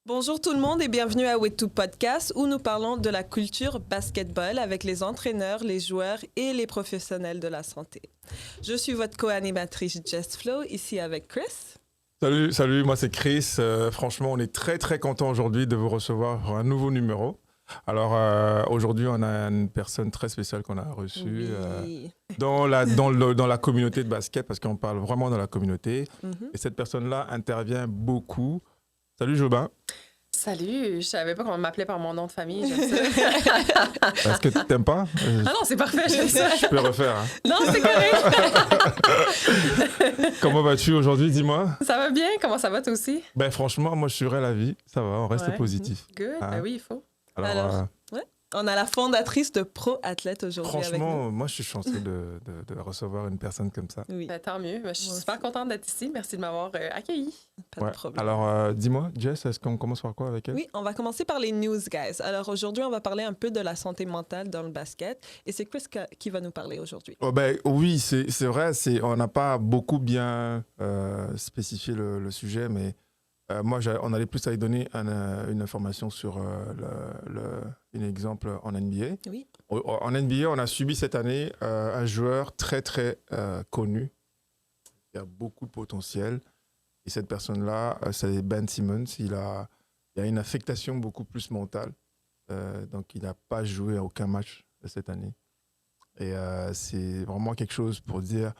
Bonjour tout le monde et bienvenue à With2 Podcast où nous parlons de la culture basketball avec les entraîneurs, les joueurs et les professionnels de la santé. Je suis votre co-animatrice Jess Flo, ici avec Chris. Salut, moi c'est Chris. Franchement, on est très content aujourd'hui de vous recevoir pour un nouveau numéro. Alors aujourd'hui, on a une personne très spéciale qu'on a reçue dans la communauté de basket parce qu'on parle vraiment dans la communauté. Et cette personne-là intervient beaucoup. Salut Jobin. Salut, je savais pas qu'on m'appelait par mon nom de famille, j'aime ça. Est-ce que tu t'aimes pas? Ah non, c'est parfait, j'aime ça. Je peux refaire. Hein? Non, c'est correct. Comment vas-tu aujourd'hui, dis-moi? Ça va bien, comment ça va toi aussi? Ben franchement, moi je suis ravi, ça va, on reste positif. Good, ben oui, il faut. Alors on a la fondatrice de Pro Athlète aujourd'hui avec nous. Franchement, moi je suis chanceux de recevoir une personne comme ça. Oui. Ben, tant mieux, je suis super contente d'être ici, merci de m'avoir accueilli. Pas de problème. Alors dis-moi, Jess, est-ce qu'on commence par quoi avec elle? Oui, on va commencer par les news, guys. Alors aujourd'hui, on va parler un peu de la santé mentale dans le basket et c'est Chris qui va nous parler aujourd'hui. Oui, c'est vrai, on n'a pas beaucoup bien spécifié le sujet, mais moi, on allait plus aller donner une information sur un exemple en NBA. Oui. En NBA, on a subi cette année un joueur très connu. Il a beaucoup de potentiel. Et cette personne-là, c'est Ben Simmons. Il a une affectation beaucoup plus mentale. Donc, il n'a pas joué à aucun match cette année. Et c'est vraiment quelque chose pour dire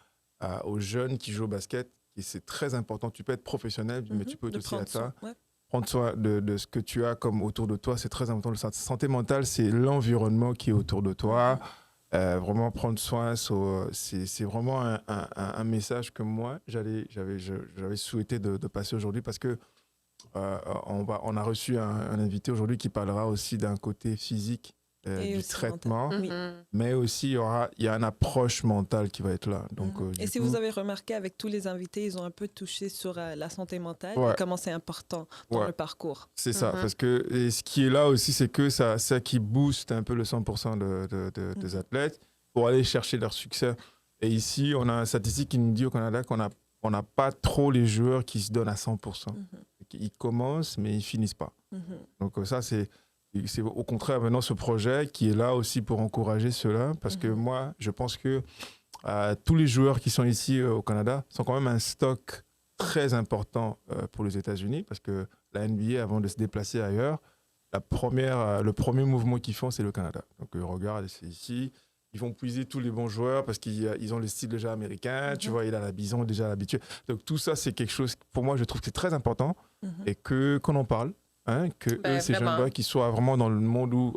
aux jeunes qui jouent au basket, et c'est très important. Tu peux être professionnel, mais tu peux être aussi à ça. Prendre soin de ce que tu as comme autour de toi, c'est très important. La santé mentale, c'est l'environnement qui est autour de toi. Vraiment prendre soin, c'est vraiment un message que moi, j'avais souhaité de passer aujourd'hui parce que on a reçu un invité aujourd'hui qui parlera aussi d'un côté physique du traitement, mais aussi il y a une approche mentale qui va être là. Donc, et si vous avez remarqué, avec tous les invités, ils ont un peu touché sur la santé mentale et comment c'est important dans le parcours. C'est ça, parce que et ce qui est là aussi, c'est que ça qui booste un peu le 100% des athlètes pour aller chercher leur succès. Et ici, on a une statistique qui nous dit au Canada qu'on n'a pas trop les joueurs qui se donnent à 100%. Ils commencent, mais ils finissent pas. Donc ça, c'est au contraire maintenant ce projet qui est là aussi pour encourager cela, parce que moi, je pense que tous les joueurs qui sont ici au Canada sont quand même un stock très important pour les États-Unis, parce que la NBA, avant de se déplacer ailleurs, le premier mouvement qu'ils font, c'est le Canada. Donc regarde, c'est ici, ils vont puiser tous les bons joueurs parce qu'ils ont le style déjà américain, tu vois, il a la bison déjà l'habitude. Donc tout ça, c'est quelque chose, pour moi, je trouve que c'est très important et qu'on en parle. Ces jeunes-là qui soient vraiment dans le monde où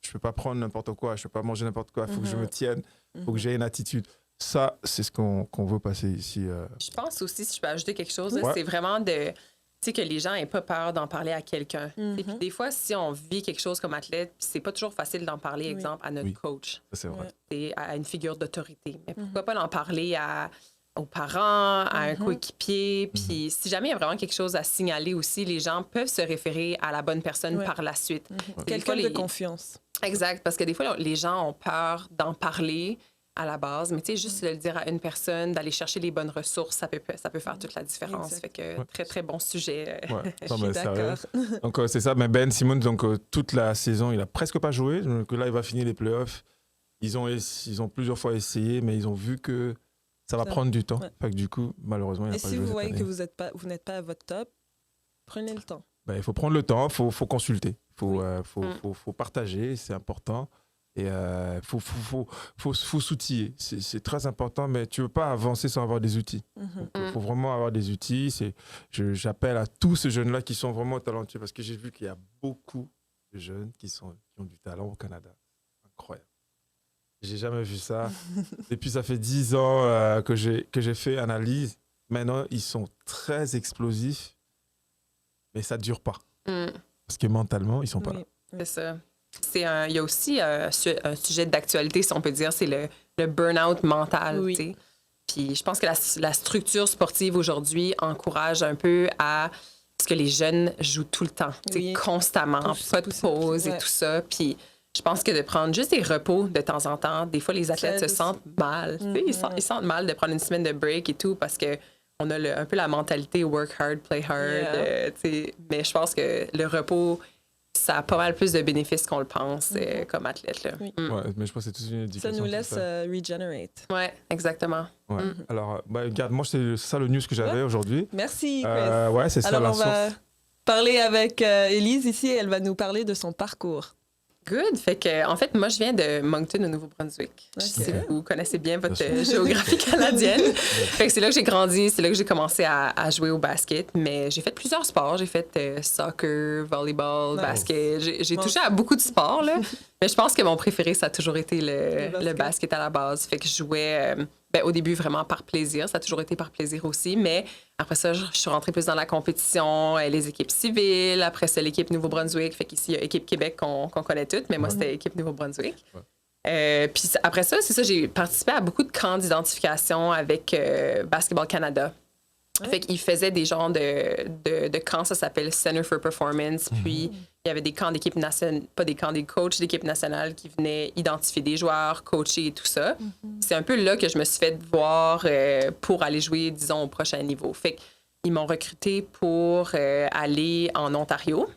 je ne peux pas prendre n'importe quoi, je ne peux pas manger n'importe quoi, il faut que je me tienne, il faut que j'aie une attitude. Ça, c'est ce qu'on veut passer ici. Je pense aussi, si je peux ajouter quelque chose, c'est vraiment que les gens n'aient pas peur d'en parler à quelqu'un. Et puis des fois, si on vit quelque chose comme athlète, c'est pas toujours facile d'en parler, exemple, à notre coach. C'est vrai. Et à une figure d'autorité. Mais pourquoi pas en parler aux parents, à un coéquipier. Puis si jamais il y a vraiment quelque chose à signaler aussi, les gens peuvent se référer à la bonne personne par la suite. Quelqu'un de confiance. Exact, parce que des fois, les gens ont peur d'en parler à la base, mais tu sais, juste de le dire à une personne, d'aller chercher les bonnes ressources, ça peut faire toute la différence. Exact. Fait que très bon sujet. Je suis d'accord. Donc c'est ça, mais Ben Simmons, donc toute la saison, il a presque pas joué. Donc là, il va finir les playoffs. Ils ont plusieurs fois essayé, mais ils ont vu que ça va prendre du temps. Fait que du coup, malheureusement, il n'a pas joué. Et si vous voyez que vous n'êtes pas à votre top, prenez le temps. Il faut prendre le temps, il faut consulter, il faut partager, c'est important. Et il faut s'outiller. C'est très important, mais tu ne veux pas avancer sans avoir des outils. Il faut vraiment avoir des outils. J'appelle à tous ces jeunes-là qui sont vraiment talentueux, parce que j'ai vu qu'il y a beaucoup de jeunes qui ont du talent au Canada. Incroyable. J'ai jamais vu ça. Depuis, ça fait 10 ans que j'ai fait analyse. Maintenant, ils sont très explosifs, mais ça ne dure pas. Parce que mentalement, ils ne sont pas là. C'est ça. Il y a aussi un sujet d'actualité, si on peut dire, c'est le burn-out mental. Oui. Puis je pense que la structure sportive aujourd'hui encourage un peu à ce que les jeunes jouent tout le temps, constamment, pas de pause et tout ça. Puis je pense que de prendre juste des repos de temps en temps, des fois, les athlètes se sentent mal. Ils sentent mal de prendre une semaine de break et tout parce que on a un peu la mentalité work hard, play hard. Mais je pense que le repos, ça a pas mal plus de bénéfices qu'on le pense comme athlète. Là. Oui. Ouais, mais je pense que c'est toute une éducation. Ça nous laisse regenerate. Oui, exactement. Ouais. Alors, regarde, moi, c'est ça le news que j'avais aujourd'hui. Merci, Chris. Ouais, c'est ça Alors, la on va source. parler avec Élise ici. Elle va nous parler de son parcours. Good. Fait que, en fait, moi, je viens de Moncton, au Nouveau-Brunswick. Je sais si vous connaissez bien votre géographie canadienne. Fait que c'est là que j'ai grandi, c'est là que j'ai commencé à jouer au basket. Mais j'ai fait plusieurs sports. J'ai fait soccer, volleyball, basket. J'ai touché à beaucoup de sports, là. Mais je pense que mon préféré, ça a toujours été le basket à la base. Fait que je jouais... au début, vraiment par plaisir. Ça a toujours été par plaisir aussi. Mais après ça, je suis rentrée plus dans la compétition, les équipes civiles. Après ça, l'équipe Nouveau-Brunswick. Fait qu'ici, il y a équipe Québec qu'on connaît toutes. Mais moi, c'était équipe Nouveau-Brunswick. Puis après ça, c'est ça, j'ai participé à beaucoup de camps d'identification avec Basketball Canada. Fait qu'ils faisaient des genres de camps, ça s'appelle Center for Performance. Puis il y avait des camps d'équipe nationale, pas des camps des coachs d'équipe nationale qui venaient identifier des joueurs, coacher et tout ça. C'est un peu là que je me suis fait voir pour aller jouer, disons, au prochain niveau. Fait qu'ils m'ont recruté pour aller en Ontario.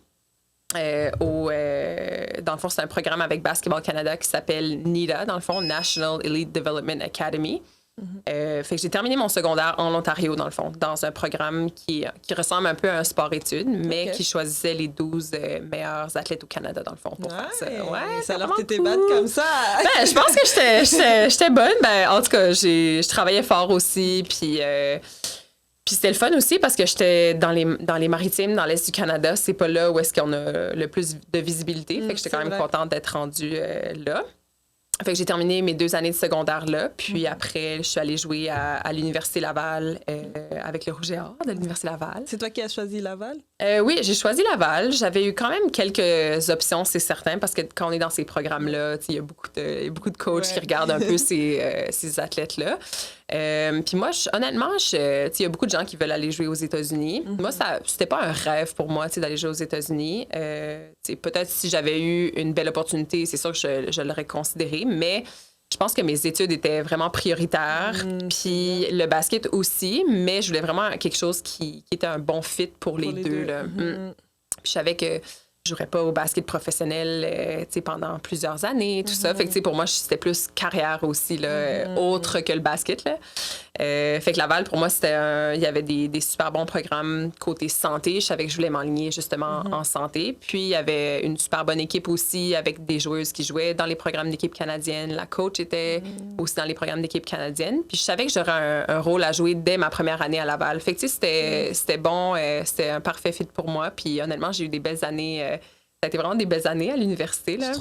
Dans le fond, c'est un programme avec Basketball Canada qui s'appelle NEDA, dans le fond, National Elite Development Academy. Fait que j'ai terminé mon secondaire en Ontario, dans le fond, dans un programme qui ressemble un peu à un sport-études, mais qui choisissait les 12 meilleurs athlètes au Canada, dans le fond, pour faire ça. Ouais, ça alors t'étais bonne comme ça. Ben, je pense que j'étais bonne. Ben, en tout cas, je travaillais fort aussi, puis c'était le fun aussi parce que j'étais dans les maritimes, dans l'Est du Canada. C'est pas là où est-ce qu'on a le plus de visibilité. Fait que j'étais quand même contente d'être rendue là. Fait que j'ai terminé mes 2 années de secondaire là. Puis après, je suis allée jouer à l'Université Laval avec le Rouge et Or de l'Université Laval. C'est toi qui as choisi Laval? Oui, j'ai choisi Laval. J'avais eu quand même quelques options, c'est certain, parce que quand on est dans ces programmes-là, il y a beaucoup de coachs qui regardent un peu ces athlètes-là. Puis moi, honnêtement, il y a beaucoup de gens qui veulent aller jouer aux États-Unis. Moi, c'était pas un rêve pour moi d'aller jouer aux États-Unis. Peut-être si j'avais eu une belle opportunité, c'est sûr que je l'aurais considéré, mais je pense que mes études étaient vraiment prioritaires, puis le basket aussi, mais je voulais vraiment quelque chose qui était un bon fit pour les deux. Là. Puis je savais que je jouerais pas au basket professionnel pendant plusieurs années, tout ça. Fait que pour moi, c'était plus carrière aussi, là, autre que le basket. Là. Fait que Laval, pour moi, il y avait des super bons programmes côté santé. Je savais que je voulais m'enligner justement en santé. Puis il y avait une super bonne équipe aussi avec des joueuses qui jouaient dans les programmes d'équipe canadienne. La coach était aussi dans les programmes d'équipe canadienne. Puis je savais que j'aurais un rôle à jouer dès ma première année à Laval. Fait que c'était bon, c'était un parfait fit pour moi. Puis honnêtement, j'ai eu des belles années. Ça a été vraiment des belles années à l'université. Là.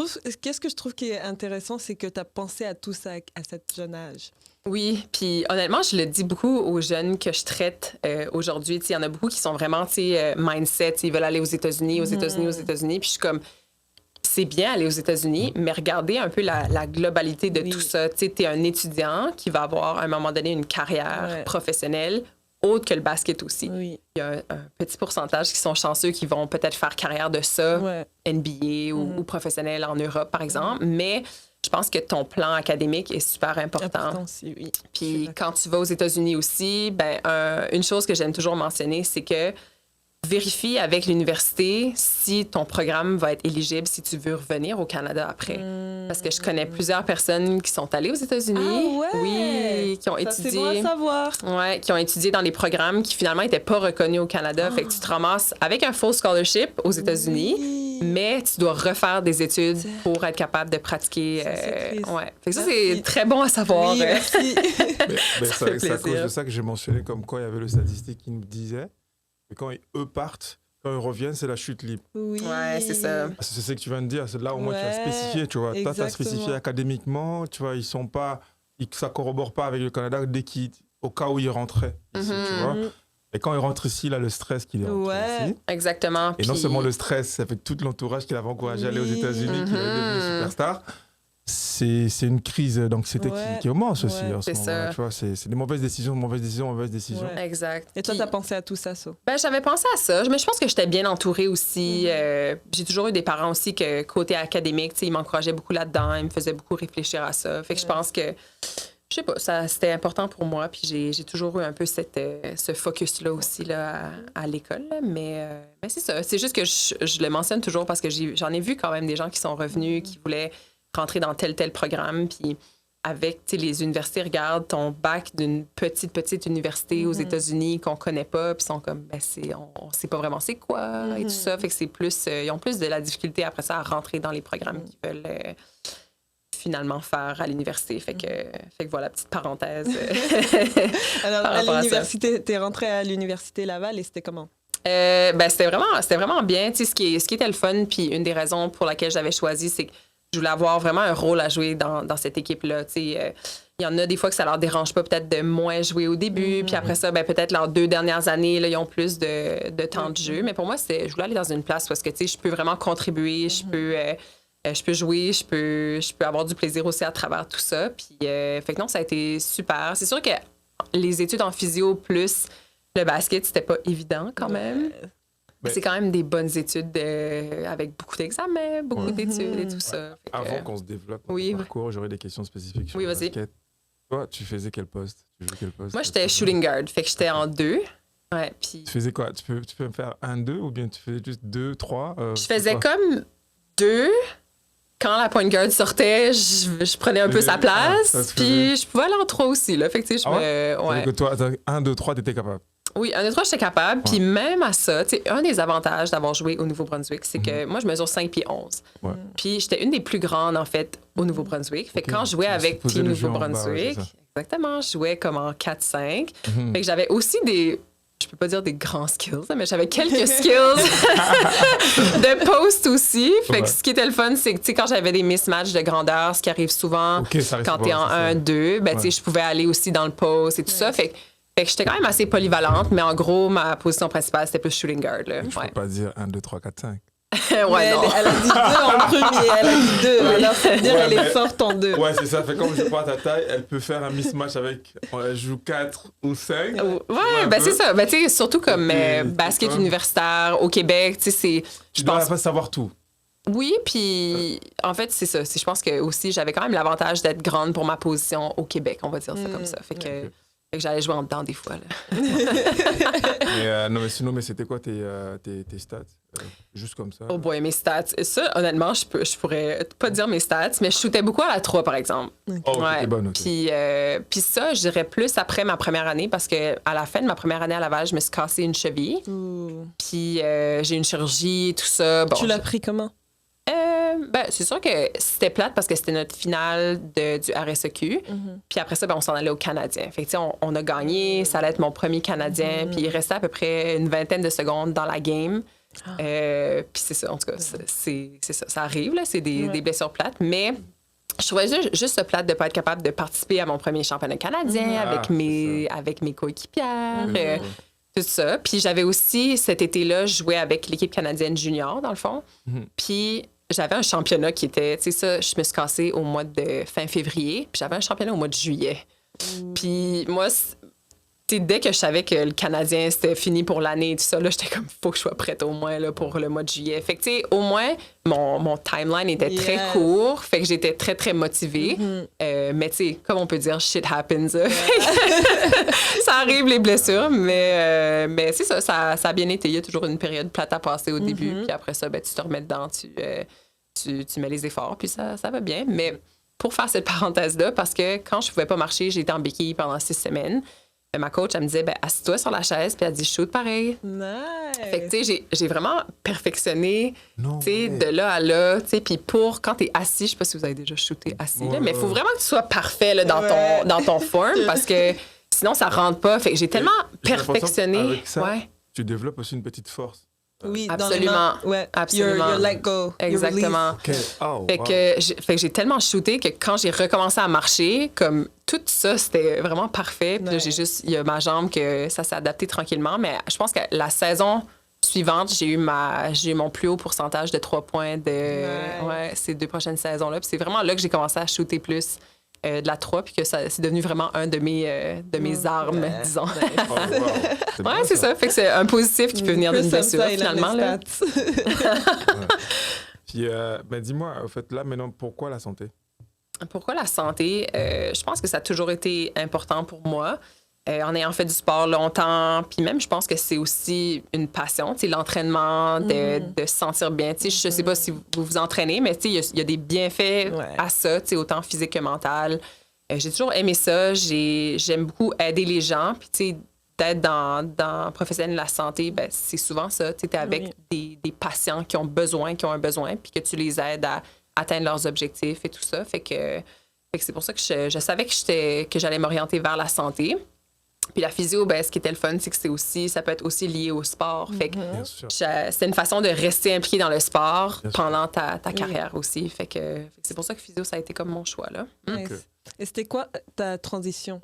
Qu'est-ce que je trouve qui est intéressant, c'est que tu as pensé à tout ça à cet jeune âge. Oui, puis honnêtement, je le dis beaucoup aux jeunes que je traite aujourd'hui. Il y en a beaucoup qui sont vraiment mindset, ils veulent aller aux États-Unis. Puis je suis comme, c'est bien aller aux États-Unis, mais regardez un peu la globalité de tout ça. Tu es un étudiant qui va avoir à un moment donné une carrière professionnelle autre que le basket aussi. Il y a un petit pourcentage qui sont chanceux qui vont peut-être faire carrière de ça, NBA ou professionnel en Europe, par exemple, mais je pense que ton plan académique est super important. Aussi, oui. Puis quand tu vas aux États-Unis aussi, une chose que j'aime toujours mentionner, c'est que vérifie avec l'université si ton programme va être éligible si tu veux revenir au Canada après. Parce que je connais plusieurs personnes qui sont allées aux États-Unis. Oui, qui ont étudié. C'est bon à savoir. Ouais, qui ont étudié dans des programmes qui finalement n'étaient pas reconnus au Canada. Fait que tu te ramasses avec un full scholarship aux États-Unis, mais tu dois refaire des études pour être capable de pratiquer. Fait que ça, c'est très bon à savoir. Oui, merci. C'est à cause de ça que j'ai mentionné comme quoi il y avait le statistique qui nous disait que quand eux partent, quand ils reviennent, c'est la chute libre. Oui. Ouais, c'est ça. C'est ce que tu viens de dire. C'est là au moins tu as spécifié, tu vois. Toi, tu as spécifié académiquement, tu vois, ça corrobore pas avec le Canada au cas où ils rentraient ici, tu vois. Et quand ils rentrent ici, là, le stress qu'il est rentré ici. Exactement. Et non seulement le stress, avec tout l'entourage qui l'avait encouragé à aller aux États-Unis, qui est devenu superstar. C'est une crise d'anxiété qui augmente aussi en ce moment. Tu vois, c'est des mauvaises décisions. Exact. Et toi, tu as pensé à tout ça, j'avais pensé à ça, mais je pense que j'étais bien entourée aussi. J'ai toujours eu des parents aussi que, côté académique, ils m'encourageaient beaucoup là-dedans. Ils me faisaient beaucoup réfléchir à ça. Fait que je pense que Je sais pas, c'était important pour moi, puis j'ai toujours eu un peu ce focus-là aussi là, à l'école. Mais c'est ça. C'est juste que je le mentionne toujours parce que j'en ai vu quand même des gens qui sont revenus, qui voulaient rentrer dans tel programme, puis avec les universités, regarde ton bac d'une petite université aux États-Unis qu'on connaît pas, puis sont comme, on sait pas vraiment c'est quoi et tout ça. Fait que c'est plus, ils ont plus de la difficulté après ça à rentrer dans les programmes qu'ils veulent finalement faire à l'université. Fait que voilà, petite parenthèse. Alors, à l'université, t'es rentrée à l'Université Laval et c'était comment? C'était vraiment bien. Tu sais, ce qui était le fun, puis une des raisons pour laquelle j'avais choisi, c'est que je voulais avoir vraiment un rôle à jouer dans cette équipe-là. Tu sais, il y en a des fois que ça leur dérange pas peut-être de moins jouer au début, puis après ça, peut-être leurs 2 dernières années, là, ils ont plus de temps de jeu. Mais pour moi, je voulais aller dans une place parce que, tu sais, je peux vraiment contribuer, je peux jouer, je peux avoir du plaisir aussi à travers tout ça. Puis, fait que non, ça a été super. C'est sûr que les études en physio plus le basket, c'était pas évident quand même. Mais c'est quand même des bonnes études avec beaucoup d'examens, beaucoup d'études et tout ça. Avant qu'on se développe dans le parcours, j'aurais des questions spécifiques sur le basket. Toi, tu faisais quel poste? Tu jouais quel poste? Moi, j'étais shooting guard, fait que j'étais en 2. Ouais, puis... Tu faisais quoi? Tu peux me faire 1-2 ou bien tu faisais juste 2, 3? Je faisais comme 2. Quand la point guard sortait, je prenais un peu sa place, puis je pouvais aller en 3 aussi. Là. Fait que, tu sais, ouais. Que toi, 1, 2, 3, t'étais capable? Oui, 1, 2, 3, j'étais capable. Puis même à ça, tu sais, un des avantages d'avoir joué au Nouveau-Brunswick, c'est que moi, je mesure 5 pieds 11. Ouais. Puis j'étais une des plus grandes, en fait, au Nouveau-Brunswick. Fait que quand je jouais avec Team Nouveau-Brunswick, exactement, je jouais comme en 4-5. Fait que j'avais aussi je peux pas dire des grands skills, mais j'avais quelques skills de post aussi. Fait que ce qui était le fun, c'est que, tu sais, quand j'avais des mismatchs de grandeur, ce qui arrive souvent quand t'es en 1-2, tu sais, je pouvais aller aussi dans le post et tout ça. Fait que j'étais quand même assez polyvalente, mais en gros, ma position principale, c'était plus shooting guard. Là. Je peux pas dire 1, 2, 3, 4, 5. Ouais, non. Elle a dit 2 en premier, elle a dit 2. Alors, ça veut dire qu'elle est forte en 2. Ouais, c'est ça. Fait comme je vois ta taille, elle peut faire un mismatch avec. Elle joue 4 ou 5. Ouais, c'est ça. Tu sais, surtout comme basket universitaire au Québec, tu sais, Tu dois pas savoir tout. Oui, puis en fait, c'est ça. Je pense que aussi, j'avais quand même l'avantage d'être grande pour ma position au Québec, on va dire ça comme ça. Fait que j'allais jouer en dedans des fois. Là. Mais sinon, c'était quoi tes stats? Juste comme ça. Oh boy, mes stats. Ça, honnêtement, je pourrais pas dire mes stats, mais je shootais beaucoup à la 3, par exemple. Oh, t'es bonne, OK. Puis ça, je dirais plus après ma première année, parce que à la fin de ma première année à Laval, je me suis cassé une cheville. Puis j'ai eu une chirurgie, tout ça. Bon, tu l'as pris comment? C'est sûr que c'était plate parce que c'était notre finale du RSEQ. Puis après ça, on s'en allait au Canadien. Fait que, on a gagné. Ça allait être mon premier Canadien. Puis il restait à peu près une 20aine de secondes dans la game. Puis c'est ça, en tout cas, c'est ça. Ça arrive, là, c'est des blessures plates. Mais je trouvais juste plate de ne pas être capable de participer à mon premier championnat canadien avec mes coéquipières. Tout ça. Puis j'avais aussi, cet été-là, joué avec l'équipe canadienne junior, dans le fond. Puis j'avais un championnat qui était, tu sais ça, je me suis cassée au mois de fin février, puis j'avais un championnat au mois de juillet. Puis moi, dès que je savais que le Canadien, c'était fini pour l'année et tout ça, là, j'étais comme, faut que je sois prête au moins là, pour le mois de juillet. Fait que, tu sais, au moins, mon timeline était très court. Fait que j'étais très, très motivée. Mais, tu sais, comme on peut dire, shit happens. Ça arrive, les blessures. Mais c'est ça, ça a bien été. Il y a toujours une période plate à passer au début. Puis après ça, tu te remets dedans, tu mets les efforts, puis ça va bien. Mais pour faire cette parenthèse-là, parce que quand je pouvais pas marcher, j'étais en béquille pendant 6 semaines. Ma coach, elle me disait, assis-toi sur la chaise, puis elle dit, shoot pareil. Nice. Fait que, tu sais, j'ai vraiment perfectionné, tu sais, de là à là, tu sais, puis quand t'es assis, je sais pas si vous avez déjà shooté assis, là, mais il faut vraiment que tu sois parfait, là, dans ton forme, parce que sinon, ça rentre pas. Fait que j'ai tellement perfectionné. Avec ça, tu développes aussi une petite force. Oui, absolument. Absolument. Your let go. Exactement. Fait que j'ai tellement shooté que quand j'ai recommencé à marcher, comme tout ça, c'était vraiment parfait. Puis là, il y a ma jambe que ça s'est adapté tranquillement. Mais je pense que la saison suivante, j'ai eu mon plus haut pourcentage de 3 points ces 2 prochaines saisons-là. Puis c'est vraiment là que j'ai commencé à shooter plus de la 3, puis que c'est devenu vraiment un de mes armes, disons. C'est ça. Fait que c'est un positif qui peut venir d'une blessure, finalement. Là. Puis, dis-moi, en fait, là, maintenant, pourquoi la santé? Pourquoi la santé? Je pense que ça a toujours été important pour moi. En ayant fait du sport longtemps, puis même, je pense que c'est aussi une passion, tu sais, l'entraînement, de se sentir bien. Tu sais, je sais pas si vous vous entraînez, mais tu sais, il y a des bienfaits à ça, tu sais, autant physique que mental. J'ai toujours aimé ça. J'aime beaucoup aider les gens, puis tu sais, d'être dans professionnel de la santé, ben, c'est souvent ça. Tu es avec des patients qui ont un besoin, puis que tu les aides à atteindre leurs objectifs et tout ça. Fait que c'est pour ça que je savais que j'allais m'orienter vers la santé. Puis la physio, ben, ce qui était le fun, c'est que ça peut être aussi lié au sport. Fait que c'est une façon de rester impliqué dans le sport pendant ta carrière aussi. Fait que c'est pour ça que physio, ça a été comme mon choix, là. Et c'était quoi ta transition?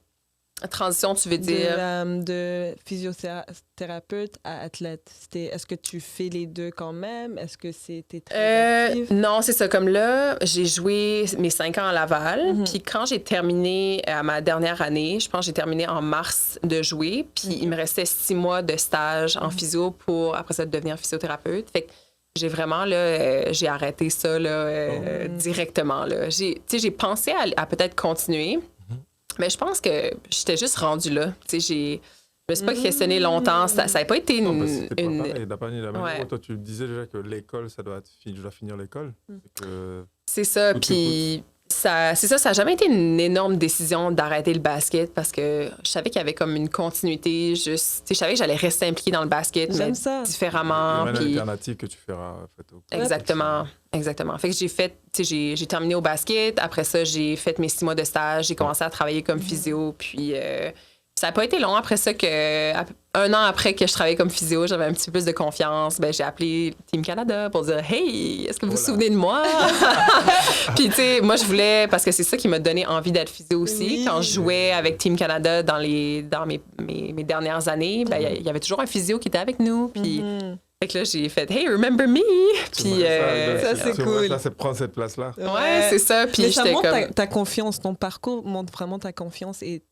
Transition, tu veux dire? De physiothérapeute à athlète. Est-ce que tu fais les deux quand même? Est-ce que c'était très actif? Non, c'est ça. Comme là, j'ai joué mes 5 ans à Laval. Puis quand j'ai terminé à ma dernière année, je pense que j'ai terminé en mars de jouer. Puis il me restait 6 mois de stage en physio pour, après ça, devenir physiothérapeute. Fait que j'ai vraiment, là, j'ai arrêté ça, là, directement, là. J'ai pensé à peut-être continuer. Mais je pense que j'étais juste rendue là. Tu sais, je me suis pas questionnée longtemps. Ça n'a pas été Toi, tu disais déjà que l'école, je dois finir l'école. C'est ça. Puis ça n'a jamais été une énorme décision d'arrêter le basket parce que je savais qu'il y avait comme une continuité. Je savais que j'allais rester impliquée dans le basket, mais différemment. Il y a une alternative que tu feras. En fait, Exactement. Fait que j'ai terminé au basket. Après ça, j'ai fait mes 6 mois de stage. J'ai commencé à travailler comme physio. Puis ça n'a pas été long après ça un an après que je travaillais comme physio, j'avais un petit peu plus de confiance. Ben, j'ai appelé Team Canada pour dire « Hey, est-ce que vous vous souvenez de moi? » Puis, tu sais, moi, je voulais... Parce que c'est ça qui m'a donné envie d'être physio aussi. Quand je jouais avec Team Canada dans mes dernières années, ben, il y avait toujours un physio qui était avec nous. Puis... Fait que là, j'ai fait « Hey, remember me! » Puis ça, c'est cool. Ça, c'est prendre cette place-là. Ouais, c'est ça. Puis ça montre ta confiance. Ton parcours montre vraiment ta confiance et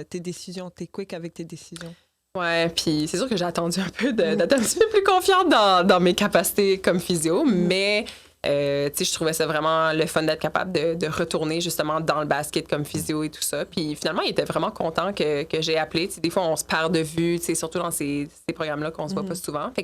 tes décisions. T'es quick avec tes décisions. Ouais, puis c'est sûr que j'ai attendu un peu d'être un petit peu plus confiante dans mes capacités comme physio, mais tu sais, je trouvais ça vraiment le fun d'être capable de retourner justement dans le basket comme physio et tout ça. Puis finalement, il était vraiment content que j'ai appelé. Tu sais, des fois, on se perd de vue, tu sais, surtout dans ces programmes-là qu'on se voit pas souvent. Fait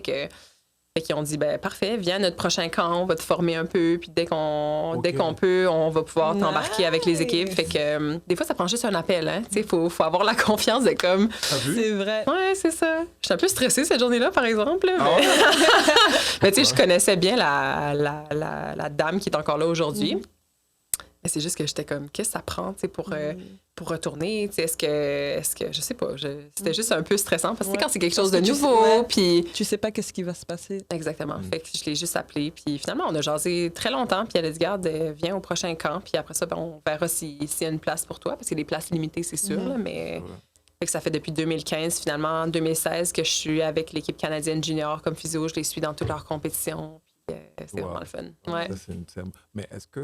qu'ils ont dit, ben parfait, viens à notre prochain camp, on va te former un peu, puis dès qu'on peut, on va pouvoir t'embarquer avec les équipes. Fait que des fois, ça prend juste un appel, hein. Tu sais, faut avoir la confiance de comme... C'est vrai. Ouais, c'est ça. J'étais un peu stressée cette journée-là, par exemple. Mais, mais tu sais, je connaissais bien la dame qui est encore là aujourd'hui. Mais c'est juste que j'étais comme, qu'est-ce que ça prend, tu sais, pour retourner, tu sais, est-ce que, je sais pas, c'était juste un peu stressant parce que quand c'est quelque chose de nouveau, puis... Tu sais pas qu'est-ce qui va se passer. Exactement. Fait que je l'ai juste appelé, puis finalement, on a jasé très longtemps, puis elle a dit, garde, viens au prochain camp, puis après ça, ben, on verra s'il y a une place pour toi, parce que les places limitées, c'est sûr, là, mais... Fait que ça fait depuis 2015, finalement, en 2016, que je suis avec l'équipe canadienne junior comme physio, je les suis dans toutes leurs compétitions, c'est vraiment le fun. Ouais. Mais est-ce que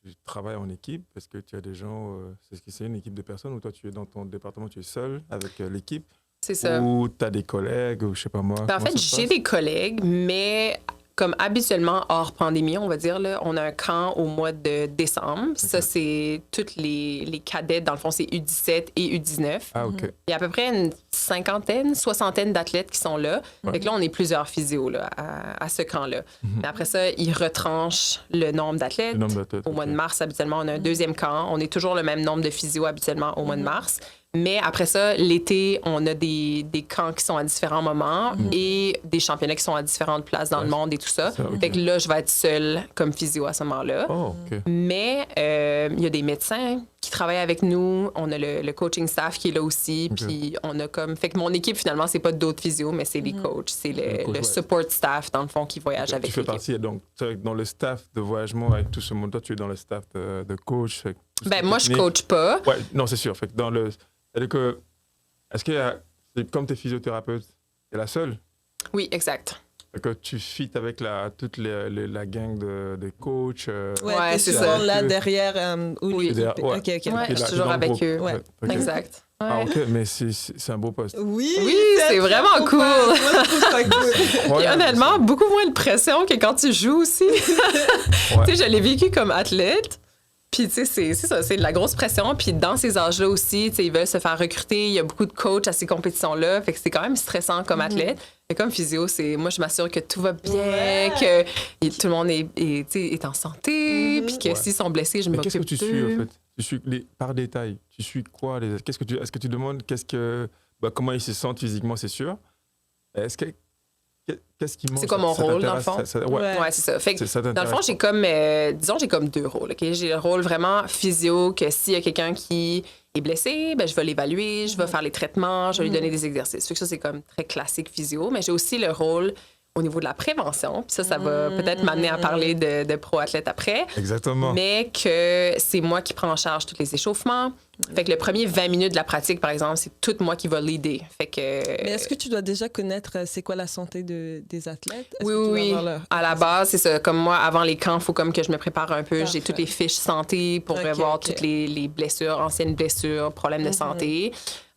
tu travailles en équipe? Est-ce que tu as des gens... Est-ce que c'est une équipe de personnes ou toi, tu es dans ton département, tu es seul avec l'équipe? C'est ça. Ou tu as des collègues ou je sais pas moi? Ben, en fait, j'ai des collègues, mais comme habituellement, hors pandémie, on va dire, là, on a un camp au mois de décembre. Okay. Ça, c'est tous les cadets. Dans le fond, c'est U17 et U19. Ah, OK. Il y a à peu près une 60aine d'athlètes qui sont là. Ouais. Fait que là, on est plusieurs physios là, à ce camp-là. Mais après ça, ils retranchent le nombre d'athlètes. Au mois de mars, habituellement, on a un deuxième camp. On est toujours le même nombre de physios habituellement au mois de mars. Mais après ça, l'été, on a des camps qui sont à différents moments et des championnats qui sont à différentes places dans le monde et tout ça. Fait que là, je vais être seule comme physio à ce moment-là. Oh, okay. Mais il y a des médecins qui travaillent avec nous. On a le coaching staff qui est là aussi. Okay. Puis on a comme... Fait que mon équipe, finalement, c'est pas d'autres physios, mais c'est les coachs. C'est le support staff, dans le fond, qui voyage avec l'équipe. Tu fais partie, donc, dans le staff de voyagement avec tout ce monde. Toi, tu es dans le staff de coach. Ben, moi, je coach pas. Ouais, non, c'est sûr. Fait que dans le... Est-ce qu'il y a, comme tu es physiothérapeute, tu es la seule? Oui, exact. Que tu fites avec toute la gang de coachs. Ouais, c'est ça. Là derrière. Oui. OK. Ouais, je suis toujours avec eux. Ouais. Okay. Exact. Ouais. Ah, OK, mais c'est un beau poste. Oui, c'est vraiment cool. Moi, je trouve ça cool. Puis honnêtement, beaucoup moins de pression que quand tu joues aussi. Tu sais, je l'ai vécu comme athlète. Puis, tu sais, c'est ça, c'est de la grosse pression. Puis, dans ces âges-là aussi, tu sais, ils veulent se faire recruter. Il y a beaucoup de coachs à ces compétitions-là. Fait que c'est quand même stressant comme athlète. Mais comme physio, moi, je m'assure que tout va bien, que tout le monde est en santé, puis que s'ils sont blessés, je Mais m'occupe qu'est-ce que tu suis, d'eux. en fait? Tu suis par détail. Tu suis quoi? Est-ce que tu demandes comment ils se sentent physiquement, c'est sûr? Qu'est-ce qui manque? C'est quoi mon rôle, dans le fond? Ouais, c'est ça. Fait que, ça dans le fond, j'ai comme, j'ai comme 2 rôles. Okay? J'ai le rôle vraiment physio, que s'il y a quelqu'un qui est blessé, ben, je vais l'évaluer, je vais faire les traitements, je vais lui donner des exercices. Fait que ça, c'est comme très classique physio. Mais j'ai aussi le rôle au niveau de la prévention. Puis ça va peut-être m'amener à parler de pro-athlète après. Exactement. Mais que c'est moi qui prends en charge tous les échauffements. Fait que le premier 20 minutes de la pratique, par exemple, c'est tout moi qui va l'aider. Fait que... Mais est-ce que tu dois déjà connaître c'est quoi la santé des athlètes? Oui. À la base, c'est ça. Comme moi, avant les camps, il faut comme que je me prépare un peu. J'ai toutes les fiches santé pour voir toutes les blessures, anciennes blessures, problèmes de santé.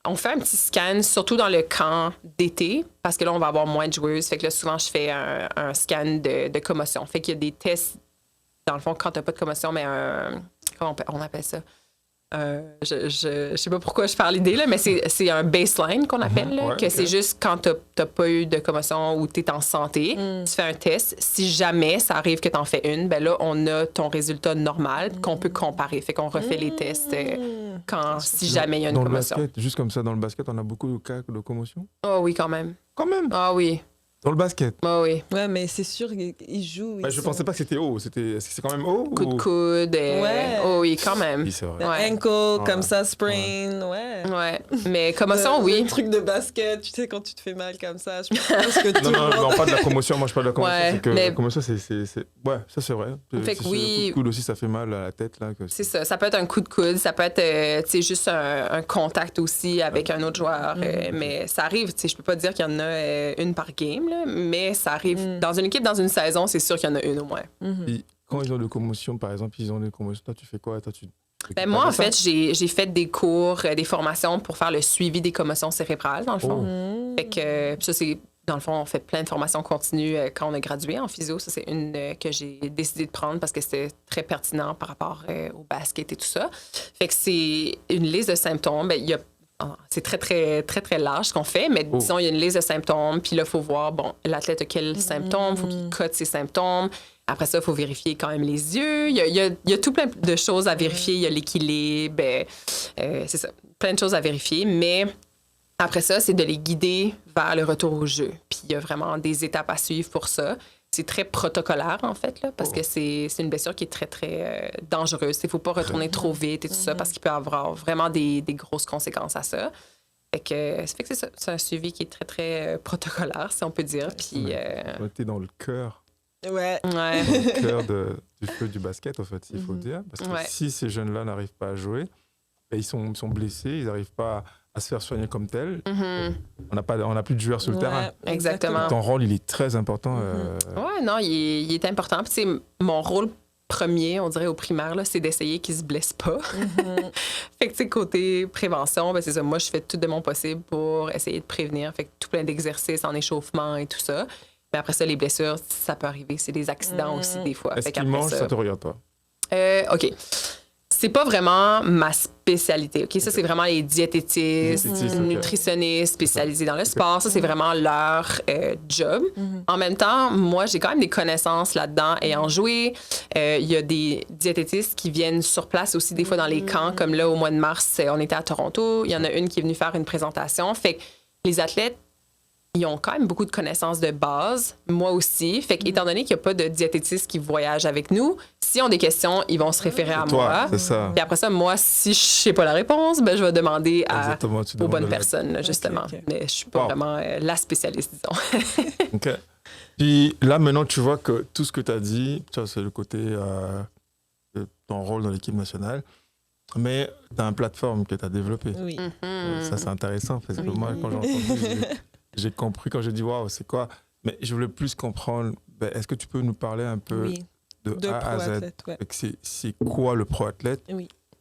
On fait un petit scan, surtout dans le camp d'été, parce que là, on va avoir moins de joueuses. Fait que là, souvent, je fais un scan de commotion. Fait qu'il y a des tests, dans le fond, quand t'as pas de commotion, mais comment on appelle ça? Je sais pas pourquoi je parle l'idée, là, mais c'est un baseline qu'on appelle, là, que c'est juste quand t'as pas eu de commotion ou t'es en santé, tu fais un test. Si jamais ça arrive que t'en fais une, ben là, on a ton résultat normal qu'on peut comparer. Fait qu'on refait les tests si jamais il y a une commotion. Le basket, juste comme ça, dans le basket, on a beaucoup de cas de commotion? Oh oui, quand même. Quand même? Ah oui. Dans le basket? Oh oui. Ouais, mais c'est sûr qu'ils jouent. Je pensais pas que c'était haut. Est-ce que c'est quand même haut? Coup de coude. Oh oui, quand même. Oui, c'est vrai. Ankle, comme ça, sprain, Ouais. Mais commotion, oui. Le truc de basket, tu sais, quand tu te fais mal comme ça, je pense que tout Non, pas de la commotion. Moi, je parle de la commotion. Ouais, la commotion, Ouais, ça, c'est vrai. Fait que oui. Le coup de coude aussi, ça fait mal à la tête. Là, c'est ça. Ça peut être un coup de coude. Ça peut être, tu sais, juste un contact aussi avec un autre joueur. Mais ça arrive, tu sais, je peux pas dire qu'il y en a une par game, là, mais ça arrive. Dans une équipe, dans une saison, c'est sûr qu'il y en a une au moins. Et quand ils ont des commotions, par exemple, toi, tu fais quoi? Moi, en fait, j'ai fait des cours, des formations pour faire le suivi des commotions cérébrales, dans le fond. Fait que ça, c'est... Dans le fond, on fait plein de formations continues quand on a gradué en physio. Ça, c'est une que j'ai décidé de prendre parce que c'était très pertinent par rapport au basket et tout ça. Fait que c'est une liste de symptômes. Ben, c'est très, très, très, très large ce qu'on fait, mais disons, il y a une liste de symptômes, puis là, il faut voir, l'athlète a quels symptômes, il faut qu'il cote ses symptômes. Après ça, il faut vérifier quand même les yeux. Il y a tout plein de choses à vérifier. Il y a l'équilibre, c'est ça, plein de choses à vérifier, mais après ça, c'est de les guider vers le retour au jeu. Puis il y a vraiment des étapes à suivre pour ça. C'est très protocolaire, en fait, là, parce que c'est une blessure qui est très, très dangereuse. Il ne faut pas retourner trop vite et tout ça, parce qu'il peut y avoir vraiment des grosses conséquences à ça. Fait que c'est ça. C'est un suivi qui est très, très protocolaire, si on peut dire. Puis... T'es dans le cœur. Ouais. Dans le cœur du feu du basket, en fait, il faut dire. Parce que si ces jeunes-là n'arrivent pas à jouer, ils sont blessés, ils n'arrivent pas à se faire soigner comme tel. On n'a plus de joueurs sur le terrain. Exactement. Ton rôle, il est très important. Ouais, non, il est important. Puis, mon rôle premier, on dirait au primaire, là, c'est d'essayer qu'ils se blessent pas. Fait que, tu sais, côté prévention, c'est ça. Moi, je fais tout de mon possible pour essayer de prévenir. Fait que tout plein d'exercices en échauffement et tout ça. Mais après ça, les blessures, ça peut arriver. C'est des accidents aussi, des fois. Est-ce qu'ils mangent, ça te regarde pas? OK. C'est pas vraiment ma spécialité. OK? Ça, c'est vraiment les diététistes, nutritionnistes spécialisés dans le sport. Ça, c'est vraiment leur job. En même temps, moi, j'ai quand même des connaissances là-dedans ayant joué. Il y a des diététistes qui viennent sur place aussi, des fois dans les camps. Comme là, au mois de mars, on était à Toronto. Il y en a une qui est venue faire une présentation. Fait que les athlètes, ils ont quand même beaucoup de connaissances de base, moi aussi. Fait qu'étant donné qu'il n'y a pas de diététiste qui voyage avec nous, s'ils ont des questions, ils vont se référer à moi. C'est ça. Puis après ça, moi, si je ne sais pas la réponse, je vais demander aux bonnes personnes, justement. Okay. Mais je ne suis pas vraiment la spécialiste, disons. OK. Puis là, maintenant, tu vois que tout ce que tu as dit, ça, c'est le côté de ton rôle dans l'équipe nationale. Mais tu as une plateforme que tu as développée. Oui. Ça, c'est intéressant. Parce que moi, quand j'ai entendu, j'ai compris, quand j'ai dit, waouh, c'est quoi? Mais je voulais plus comprendre. Est-ce que tu peux nous parler un peu de A à Z? C'est quoi le pro-athlète?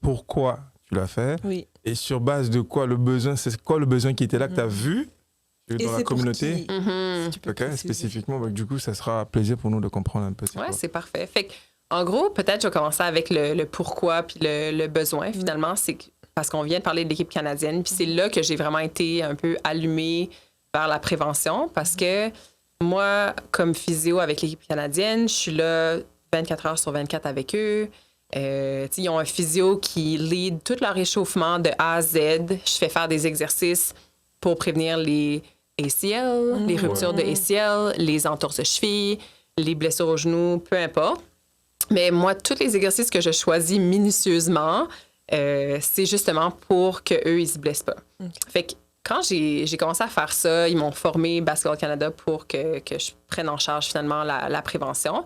Pourquoi tu l'as fait? Et sur base de quoi le besoin? C'est quoi le besoin qui était là que tu as vu dans la communauté? Si tu peux spécifiquement, du coup, ça sera un plaisir pour nous de comprendre un peu. Oui, c'est parfait. Fait que En gros, peut-être je vais commencer avec le pourquoi puis le besoin. Finalement, c'est parce qu'on vient de parler de l'équipe canadienne. Puis c'est là que j'ai vraiment été un peu allumée vers la prévention parce que moi, comme physio avec l'équipe canadienne, je suis là 24 heures sur 24 avec eux. Ils ont un physio qui lead tout leur réchauffement de A à Z. Je fais faire des exercices pour prévenir les ACL, les ruptures de ACL, les entorses de cheville, les blessures aux genoux, peu importe. Mais moi, tous les exercices que je choisis minutieusement, c'est justement pour qu'eux, ils se blessent pas. Fait que quand j'ai commencé à faire ça, ils m'ont formé Basketball Canada pour que je prenne en charge finalement la prévention.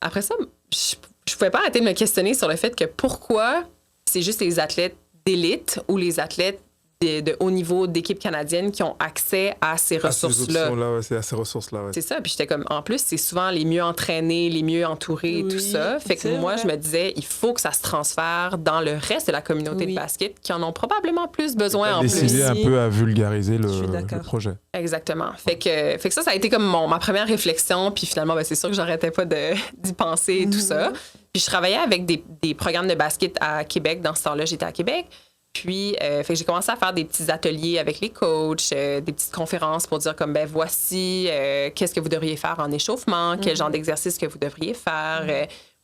Après ça, je pouvais pas arrêter de me questionner sur le fait que pourquoi c'est juste les athlètes d'élite ou les athlètes de haut niveau d'équipe canadienne qui ont accès à ces ressources-là. C'est à ces ressources-là, ouais. C'est ça. Puis j'étais comme, en plus, c'est souvent les mieux entraînés, les mieux entourés et tout ça. Fait que moi, je me disais, il faut que ça se transfère dans le reste de la communauté de basket qui en ont probablement plus besoin en plus. Décider un peu à vulgariser le projet. Exactement. Fait que ça a été comme ma première réflexion. Puis finalement, c'est sûr que j'arrêtais pas d'y penser et tout ça. Puis je travaillais avec des programmes de basket à Québec. Dans ce temps-là, j'étais à Québec. Puis, fait que j'ai commencé à faire des petits ateliers avec les coachs, des petites conférences pour dire comme, voici, qu'est-ce que vous devriez faire en échauffement, quel genre d'exercice que vous devriez faire.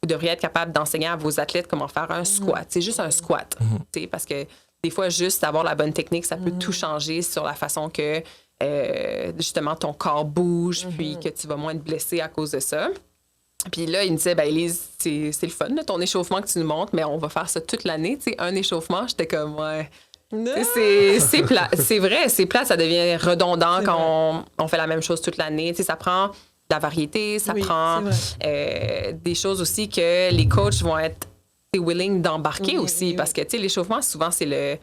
Vous devriez être capable d'enseigner à vos athlètes comment faire un squat. C'est juste un squat, parce que des fois, juste avoir la bonne technique, ça peut tout changer sur la façon que, justement, ton corps bouge, puis que tu vas moins te blesser à cause de ça. Puis là, il me disait, Elise, c'est le fun, là, ton échauffement que tu nous montres, mais on va faire ça toute l'année. Tu sais, un échauffement, j'étais comme, ouais. C'est plat. C'est vrai, c'est plat, ça devient redondant quand on fait la même chose toute l'année. Tu sais, ça prend de la variété, ça prend des choses aussi que les coachs vont être willing d'embarquer aussi. Parce que, tu sais, l'échauffement, souvent, c'est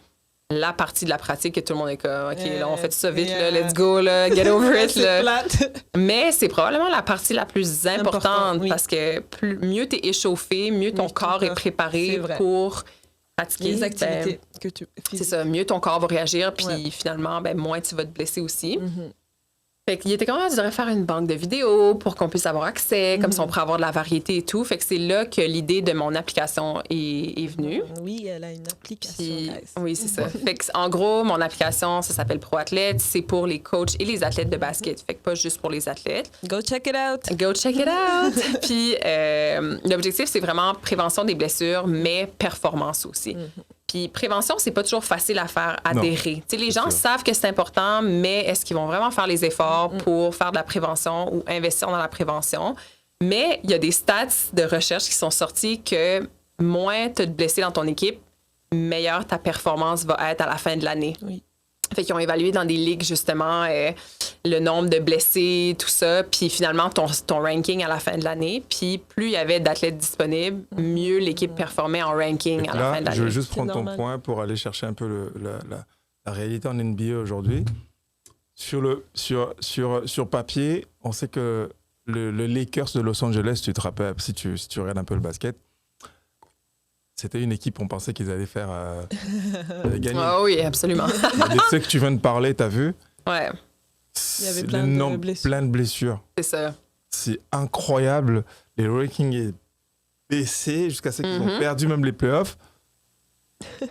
la partie de la pratique que tout le monde est comme, OK, là, on fait tout ça vite, là, let's go, là, get over it. Là. Mais c'est probablement la partie la plus importante parce que mieux tu es échauffé, mieux ton corps est préparé pour pratiquer les activités que tu c'est ça, mieux ton corps va réagir, puis finalement, moins tu vas te blesser aussi. Fait qu'il était comme, tu devrais faire une banque de vidéos pour qu'on puisse avoir accès, comme ça on pourrait avoir de la variété et tout. Fait que c'est là que l'idée de mon application est venue. Oui, elle a une application. Puis, oui, c'est ça. Fait que, en gros, mon application, ça s'appelle Pro Athlète. C'est pour les coachs et les athlètes de basket. Fait que pas juste pour les athlètes. Go check it out! Go check it out! Puis l'objectif, c'est vraiment prévention des blessures, mais performance aussi. Puis prévention, c'est pas toujours facile à faire adhérer. Tu sais, les gens savent que c'est important, mais est-ce qu'ils vont vraiment faire les efforts pour faire de la prévention ou investir dans la prévention? Mais il y a des stats de recherche qui sont sortis que moins tu as de blessés dans ton équipe, meilleure ta performance va être à la fin de l'année. Oui. Fait qu'ils ont évalué dans des ligues, justement, le nombre de blessés, tout ça, puis finalement, ton ranking à la fin de l'année. Puis plus il y avait d'athlètes disponibles, mieux l'équipe performait en ranking à la fin de l'année. Je veux juste prendre ton point pour aller chercher un peu la réalité en NBA aujourd'hui. Sur papier, on sait que le Lakers de Los Angeles, tu te rappelles, si tu regardes un peu le basket, c'était une équipe, on pensait qu'ils allaient faire gagner. Ah oui, absolument. Mais ceux que tu viens de parler, t'as vu? Ouais. Il y avait plein de blessures. C'est ça. C'est incroyable. Les rankings est baissé jusqu'à ce qu'ils ont perdu même les playoffs.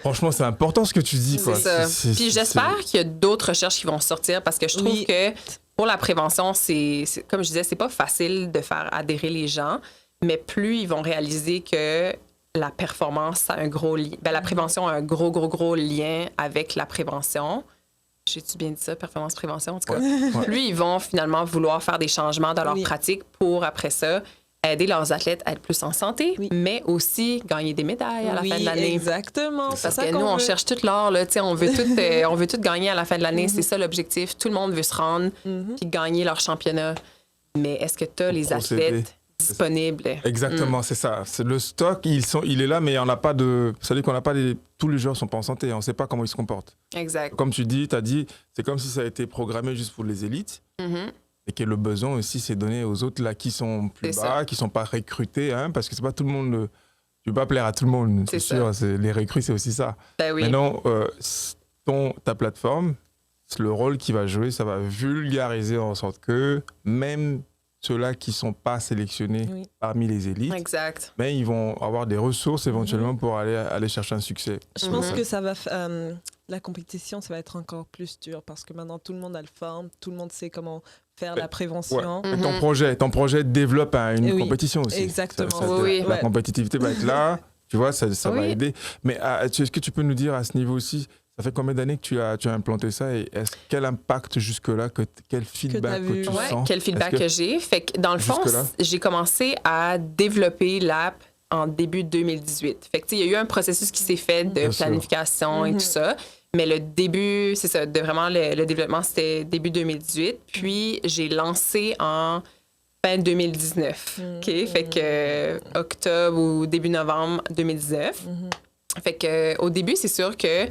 Franchement, c'est important ce que tu dis. Quoi. C'est ça. Puis j'espère qu'il y a d'autres recherches qui vont sortir parce que je trouve que pour la prévention, c'est comme je disais, c'est pas facile de faire adhérer les gens, mais plus ils vont réaliser que la performance a un gros lien. La prévention a un gros lien avec la prévention. J'ai-tu bien dit ça, performance-prévention, en tout cas? Ouais. Plus ils vont finalement vouloir faire des changements dans leur pratique pour, après ça, aider leurs athlètes à être plus en santé, mais aussi gagner des médailles à la fin de l'année. Exactement. Parce que nous, on cherche tout l'or, là, on veut tout gagner à la fin de l'année. C'est ça l'objectif. Tout le monde veut se rendre puis gagner leur championnat. Mais est-ce que tu as les athlètes disponibles? Exactement, c'est ça. Le stock, il est là, mais on n'a pas de... Ça veut dire qu'on n'a pas tous les joueurs ne sont pas en santé. On ne sait pas comment ils se comportent. Exact. Comme tu as dit, c'est comme si ça a été programmé juste pour les élites. Et que le besoin aussi, c'est donné aux autres là, qui sont plus bas, qui ne sont pas recrutés. Parce que c'est pas tout le monde... Tu ne peux pas plaire à tout le monde, c'est sûr. Les recrues, c'est aussi ça. Ben oui. Maintenant, ta plateforme, le rôle qu'il va jouer, ça va vulgariser en sorte que même ceux-là qui ne sont pas sélectionnés parmi les élites. Exact. Mais ils vont avoir des ressources éventuellement pour aller chercher un succès. Je pense que ça va... la compétition, ça va être encore plus dur parce que maintenant, tout le monde a le forme, tout le monde sait comment faire la prévention. Ouais. Ton projet développe une compétition aussi. Exactement. La compétitivité va être là, tu vois, ça va aider. Mais est-ce que tu peux nous dire à ce niveau aussi, ça fait combien d'années que tu as implanté ça et quel impact jusque-là, quel feedback que tu sens? Quel feedback que j'ai? Fait que dans le fond, j'ai commencé à développer l'app en début 2018. Fait que il y a eu un processus qui s'est fait de planification et tout ça. Mais le début, c'est ça, vraiment le développement, c'était début 2018. Puis j'ai lancé en fin 2019. OK? Fait que octobre ou début novembre 2019. Fait que au début, c'est sûr que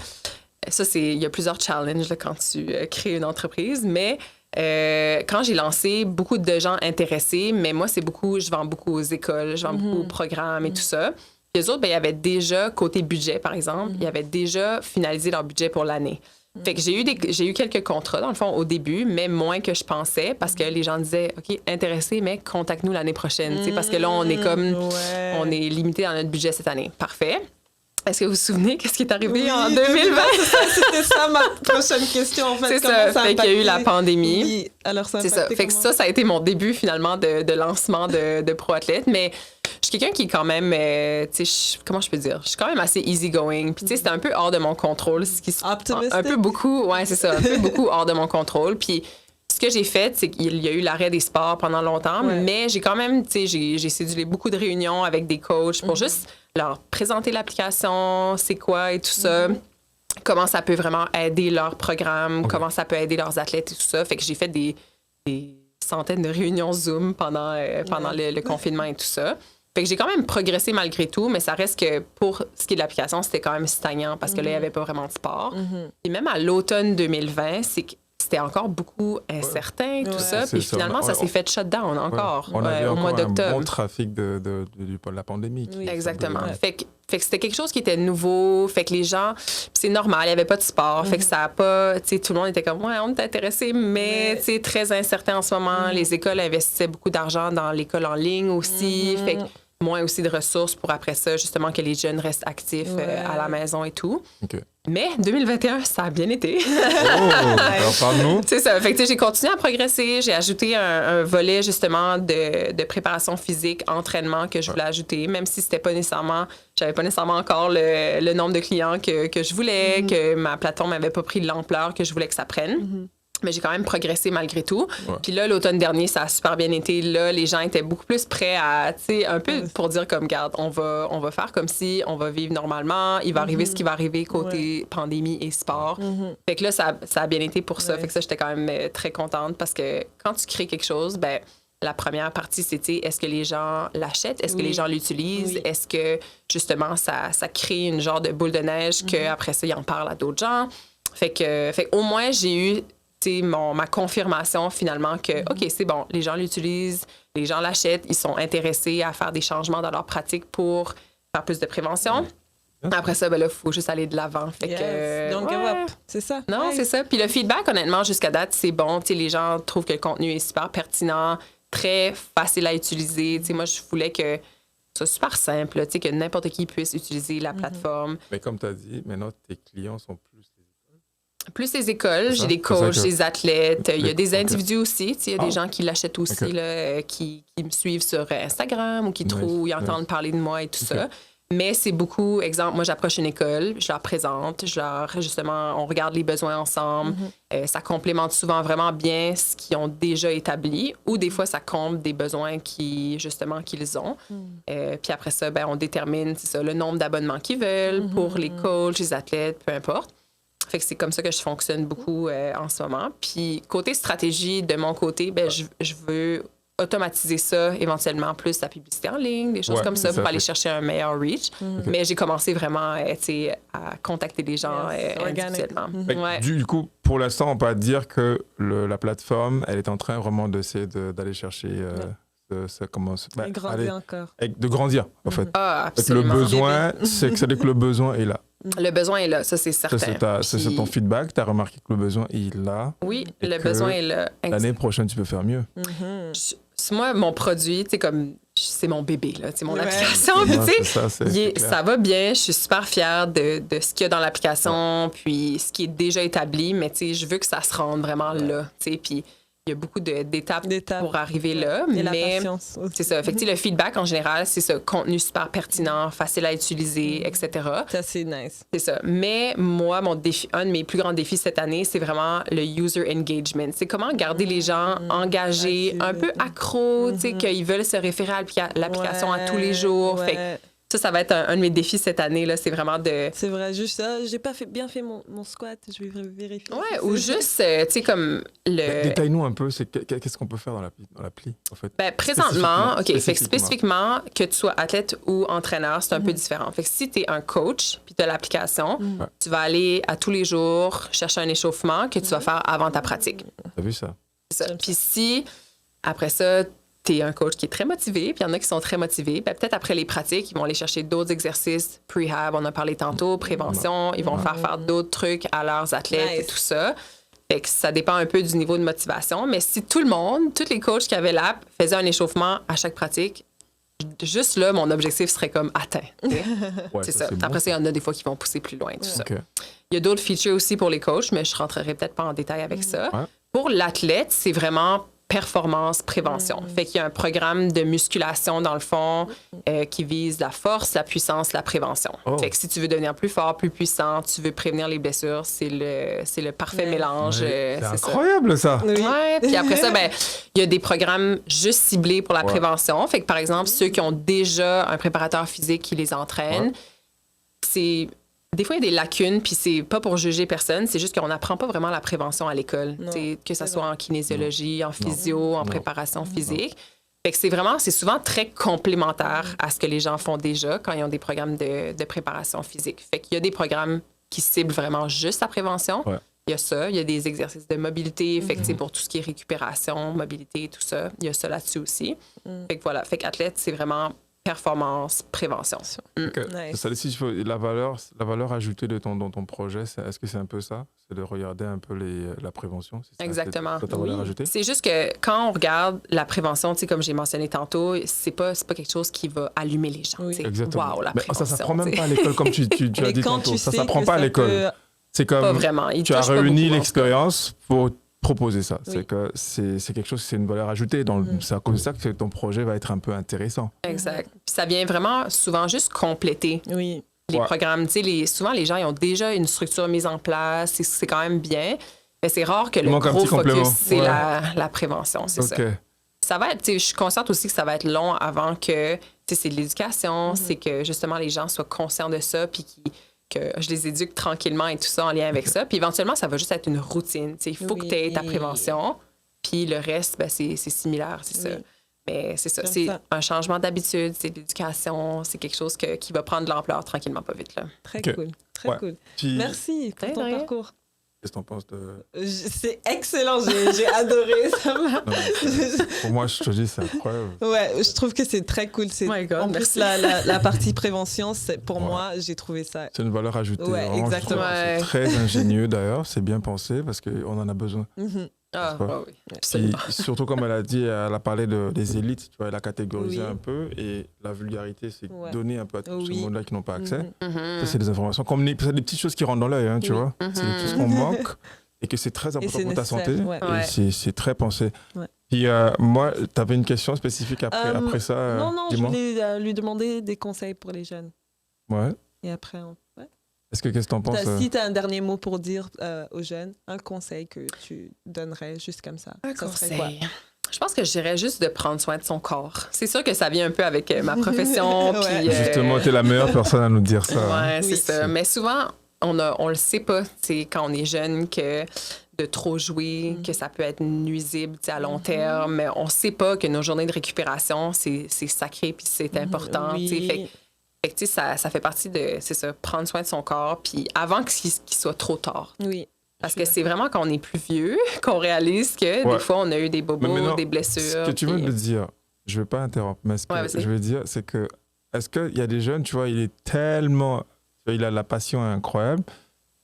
ça, il y a plusieurs challenges là, quand tu crées une entreprise, mais quand j'ai lancé, beaucoup de gens intéressés, mais moi, je vends beaucoup aux écoles, je vends beaucoup aux programmes et tout ça. Puis les autres, il y avait déjà, côté budget, par exemple, ils avaient déjà finalisé leur budget pour l'année. Fait que j'ai eu quelques contrats, dans le fond, au début, mais moins que je pensais, parce que les gens disaient, OK, intéressés, mais contacte-nous l'année prochaine, parce que là, on est on est limité dans notre budget cette année. Parfait. Est-ce que vous vous souvenez qu'est-ce qui est arrivé en 2020? C'était ça ma prochaine question, en fait. C'est ça. Fait qu'il y a eu la pandémie. Oui. Alors, ça c'est ça. Fait que ça a été mon début, finalement, de lancement de pro-athlète. Mais je suis quelqu'un qui est quand même, comment je peux dire? Je suis quand même assez easygoing. Puis, tu sais, c'était un peu hors de mon contrôle. Optimistique? Un peu beaucoup, ouais, c'est ça. Un peu beaucoup hors de mon contrôle. Puis, ce que j'ai fait, c'est qu'il y a eu l'arrêt des sports pendant longtemps, mais j'ai quand même, tu sais, j'ai cédulé beaucoup de réunions avec des coachs pour juste leur présenter l'application, c'est quoi et tout ça, comment ça peut vraiment aider leur programme, comment ça peut aider leurs athlètes et tout ça. Fait que j'ai fait des centaines de réunions Zoom pendant le confinement et tout ça. Fait que j'ai quand même progressé malgré tout, mais ça reste que pour ce qui est de l'application, c'était quand même stagnant parce que là, il n'y avait pas vraiment de sport. Et même à l'automne 2020, c'était encore beaucoup incertain, tout ça. Puis finalement, ça s'est fait shutdown encore on avait au mois d'octobre. Un bon trafic de la pandémie. Exactement. Fait que c'était quelque chose qui était nouveau. Fait que les gens... c'est normal, il n'y avait pas de sport. Fait que ça n'a pas... Tu sais, tout le monde était comme, ouais, on est intéressé, mais tu sais, très incertain en ce moment. Les écoles investissaient beaucoup d'argent dans l'école en ligne aussi. Fait que moins aussi de ressources pour après ça, justement, que les jeunes restent actifs à la maison et tout. Mais 2021, ça a bien été. Alors parle-nous. C'est ça. Fait que j'ai continué à progresser. J'ai ajouté un volet, justement, de préparation physique, entraînement que je voulais ajouter, même si c'était pas nécessairement... J'avais pas nécessairement encore le nombre de clients que je voulais, que ma plateforme n'avait pas pris l'ampleur que je voulais que ça prenne. Mais j'ai quand même progressé malgré tout. Puis là, l'automne dernier, ça a super bien été. Là, les gens étaient beaucoup plus prêts à, tu sais, un peu pour dire comme, garde, on va faire comme si on va vivre normalement. Il va arriver ce qui va arriver côté pandémie et sport. Fait que là, ça a bien été pour ça. Fait que ça, j'étais quand même très contente parce que quand tu crées quelque chose, ben la première partie, c'était est-ce que les gens l'achètent? Est-ce que les gens l'utilisent? Est-ce que, justement, ça crée une genre de boule de neige qu'après ça, ils en parlent à d'autres gens? Fait que au moins, j'ai eu... ma confirmation finalement que, OK, c'est bon, les gens l'utilisent, les gens l'achètent, ils sont intéressés à faire des changements dans leur pratique pour faire plus de prévention. Après ça, ben là, il faut juste aller de l'avant. Fait que, don't give up. C'est ça. Non, c'est ça. Puis le feedback, honnêtement, jusqu'à date, c'est bon. T'sais, les gens trouvent que le contenu est super pertinent, très facile à utiliser. T'sais, moi, je voulais que ce soit super simple, là, que n'importe qui puisse utiliser la plateforme. Mais comme tu as dit, maintenant, tes clients sont plus les écoles, j'ai des coachs, des athlètes, il y a des individus aussi, il y a des gens qui l'achètent aussi, là, qui me suivent sur Instagram ou qui trouvent, ils entendent parler de moi et tout ça. Mais c'est beaucoup, exemple, moi j'approche une école, je leur présente, justement, on regarde les besoins ensemble. Ça complémente souvent vraiment bien ce qu'ils ont déjà établi ou des fois ça comble des besoins qu'ils ont. Puis après ça, ben, on détermine le nombre d'abonnements qu'ils veulent pour les coachs, les athlètes, peu importe. Fait que c'est comme ça que je fonctionne beaucoup en ce moment. Puis côté stratégie, de mon côté, ben, je veux automatiser ça éventuellement, plus la publicité en ligne, des choses comme ça pour aller chercher un meilleur reach. Mais j'ai commencé vraiment à contacter des gens individuellement. Du coup, pour l'instant, on peut dire que la plateforme, elle est en train vraiment d'essayer d'aller chercher... grandir encore. De grandir, en fait. Ah, absolument. Le besoin, c'est que le besoin est là. Le besoin est là, ça c'est certain. C'est ton feedback, tu as remarqué que le besoin est là. Oui, le besoin est là. L'année prochaine, tu peux faire mieux. moi, mon produit, tu sais, comme c'est mon bébé, là, mon application. Ouais, Puis, tu c'est sais, ça, ça va bien. Je suis super fière de ce qu'il y a dans l'application, puis ce qui est déjà établi, mais tu sais, je veux que ça se rende vraiment là. Tu sais, puis il y a beaucoup d'étapes pour arriver là. Et mais la patience aussi. c'est ça. Fait que, le feedback, en général, c'est ça. Contenu super pertinent, facile à utiliser, etc. Ça, c'est nice. C'est ça. Mais moi, un de mes plus grands défis cette année, c'est vraiment le user engagement. C'est comment garder les gens engagés, un peu accros, tu sais, qu'ils veulent se référer à l'application à tous les jours. Fait que ça va être un de mes défis cette année, là. C'est vraiment de... C'est vrai, juste ça. J'ai pas bien fait mon squat. Je vais vérifier. Ouais, ou juste, tu sais, comme le... Détaille-nous un peu, qu'est-ce qu'on peut faire dans l'appli, en fait? Ben, présentement, OK, fait que spécifiquement, que tu sois athlète ou entraîneur, c'est un peu différent. Fait que si tu es un coach puis tu as l'application, tu vas aller à tous les jours chercher un échauffement que tu vas faire avant ta pratique. T'as vu ça? C'est ça. Puis si, après ça, tu es un coach qui est très motivé, puis il y en a qui sont très motivés, ben, peut-être après les pratiques, ils vont aller chercher d'autres exercices, prehab, on a parlé tantôt, prévention, ils vont faire d'autres trucs à leurs athlètes et tout ça. Fait que ça dépend un peu du niveau de motivation. Mais si tout le monde, tous les coachs qui avaient l'app faisaient un échauffement à chaque pratique, juste là, mon objectif serait comme atteint. C'est ça. Après ça, il y en a des fois qui vont pousser plus loin, tout ça. Il y a d'autres features aussi pour les coachs, mais je rentrerai peut-être pas en détail avec ça. Pour l'athlète, c'est vraiment performance, prévention. Fait qu'il y a un programme de musculation, dans le fond, qui vise la force, la puissance, la prévention. Fait que si tu veux devenir plus fort, plus puissant, tu veux prévenir les blessures, c'est le parfait mélange. C'est incroyable, ça! Ouais, puis après ça, ben, il y a des programmes juste ciblés pour la prévention. Fait que, par exemple, ceux qui ont déjà un préparateur physique qui les entraîne, c'est... Des fois, il y a des lacunes, puis c'est pas pour juger personne, c'est juste qu'on n'apprend pas vraiment la prévention à l'école, que ce soit en kinésiologie, en physio, en préparation physique. Fait que c'est souvent très complémentaire à ce que les gens font déjà quand ils ont des programmes de préparation physique. Fait qu'il y a des programmes qui ciblent vraiment juste la prévention. Il y a ça, il y a des exercices de mobilité, fait que, pour tout ce qui est récupération, mobilité, tout ça, il y a ça là-dessus aussi. Fait que voilà, fait qu'athlète, c'est vraiment performance, prévention. Nice. Ça décide la valeur ajoutée dans ton projet, est-ce que c'est un peu ça? C'est de regarder un peu la prévention? Exactement. C'est ta valeur ajoutée? C'est juste que quand on regarde la prévention, comme j'ai mentionné tantôt, c'est pas quelque chose qui va allumer les gens. Exactement. Wow, la prévention. Ça s'apprend même pas à l'école, comme tu as dit tantôt. Ça s'apprend pas à l'école. C'est comme pas vraiment. Tu as réuni l'expérience pour proposer ça. C'est que c'est quelque chose, c'est une valeur ajoutée. C'est à cause de ça que ton projet va être un peu intéressant. Exact. Puis ça vient vraiment souvent juste compléter les programmes. Souvent, les gens ils ont déjà une structure mise en place. C'est quand même bien. Mais c'est rare que le gros focus, c'est la prévention. C'est ça. Ça va être, je suis consciente aussi que ça va être long avant que c'est de l'éducation, c'est que justement les gens soient conscients de ça, puis que je les éduque tranquillement et tout ça en lien avec ça. Puis éventuellement, ça va juste être une routine. Il faut que tu aies ta prévention, puis le reste, ben, c'est similaire, c'est ça. Mais c'est ça, c'est un changement d'habitude, c'est de l'éducation, c'est quelque chose qui va prendre de l'ampleur tranquillement, pas vite. Là. Très cool, très cool. Puis, merci pour ton parcours. Qu'est-ce que t'en penses de... C'est excellent, j'ai adoré ça. Pour moi, je te dis, c'est incroyable. Ouais, je trouve que c'est très cool. En plus, la partie prévention, pour moi, j'ai trouvé ça... C'est une valeur ajoutée. Ouais, vraiment, exactement. C'est très ingénieux d'ailleurs, c'est bien pensé parce qu'on en a besoin. Ah, oui, absolument. Puis, surtout comme elle a dit, elle a parlé des élites, tu vois, elle a catégorisé un peu et la vulgarité, c'est donner un peu à tous ces monde-là qui n'ont pas accès. Ça, c'est des informations, c'est des petites choses qui rentrent dans l'œil, hein, tu vois. C'est des choses qu'on manque et que c'est très important pour ta santé et c'est très pensé. Puis moi, tu avais une question spécifique après ça. Non, je voulais lui demander des conseils pour les jeunes. Ouais. Et après, qu'est-ce que tu en penses? Si tu as un dernier mot pour dire aux jeunes, un conseil que tu donnerais juste comme ça, ça serait quoi? Je pense que je dirais juste de prendre soin de son corps. C'est sûr que ça vient un peu avec ma profession. Puis, justement, tu es la meilleure personne à nous dire ça. Ouais, c'est ça. Mais souvent, on le sait pas quand on est jeune que de trop jouer, que ça peut être nuisible à long terme. Mais on sait pas que nos journées de récupération, c'est sacré puis c'est important. Fait que, ça fait partie de, c'est ça, prendre soin de son corps, puis avant qu'il soit trop tard. Oui. Parce que c'est vraiment quand on est plus vieux qu'on réalise que des fois, on a eu des bobos, des blessures. Ce que tu veux me dire, je ne vais pas interrompre, mais ce que je veux dire, c'est que, est-ce qu'il y a des jeunes, tu vois, il a la passion incroyable,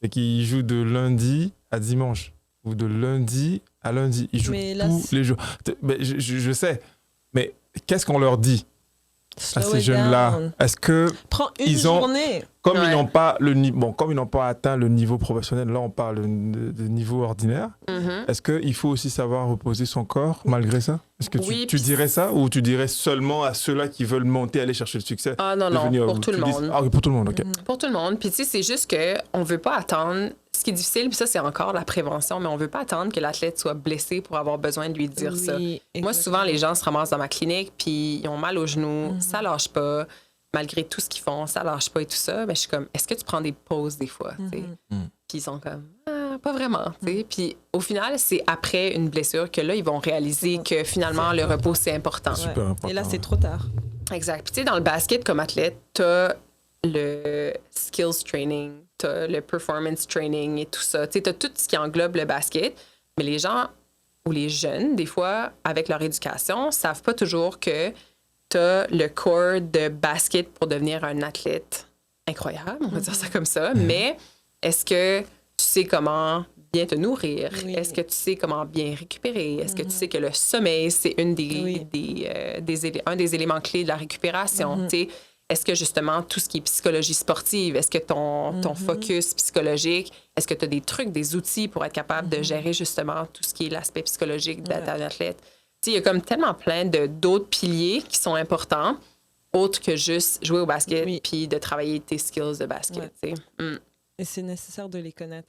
et qu'il joue de lundi à dimanche, ou de lundi à lundi. Il joue tous les jours. Mais je sais. Mais qu'est-ce qu'on leur dit à ces jeunes-là? Est-ce que prends une journée. Comme ils n'ont pas comme ils n'ont pas atteint le niveau professionnel, là on parle de niveau ordinaire. Est-ce qu'il faut aussi savoir reposer son corps malgré ça? Est-ce que tu dirais ça ou tu dirais seulement à ceux-là qui veulent monter, aller chercher le succès? Ah non, pour tout le monde. Ah oui, pour tout le monde, OK. Pour tout le monde. Puis tu sais, c'est juste qu'on ne veut pas attendre. Ce qui est difficile, puis ça, c'est encore la prévention, mais on ne veut pas attendre que l'athlète soit blessé pour avoir besoin de lui dire ça. Exactement. Moi, souvent, les gens se ramassent dans ma clinique, puis ils ont mal aux genoux, ça lâche pas. Malgré tout ce qu'ils font, ça lâche pas et tout ça. Mais je suis comme, est-ce que tu prends des pauses des fois? Puis ils sont comme, pas vraiment. Puis au final, c'est après une blessure que là, ils vont réaliser que finalement, le repos, c'est important. Super important. Et là, c'est trop tard. Exact. Puis tu sais, dans le basket, comme athlète, t'as le skills training, t'as le performance training et tout ça. Tu sais, t'as tout ce qui englobe le basket. Mais les gens ou les jeunes, des fois, avec leur éducation, savent pas toujours que t'as le corps de basket pour devenir un athlète incroyable, on va dire ça comme ça. Mais est-ce que tu sais comment bien te nourrir? Est-ce que tu sais comment bien récupérer? Est-ce que tu sais que le sommeil, c'est un des éléments clés de la récupération? Est-ce que justement, tout ce qui est psychologie sportive, est-ce que ton focus psychologique, est-ce que tu as des trucs, des outils pour être capable de gérer justement tout ce qui est l'aspect psychologique d'être un athlète? Il y a comme tellement plein d'autres piliers qui sont importants, autres que juste jouer au basket puis de travailler tes skills de basket. Et c'est nécessaire de les connaître.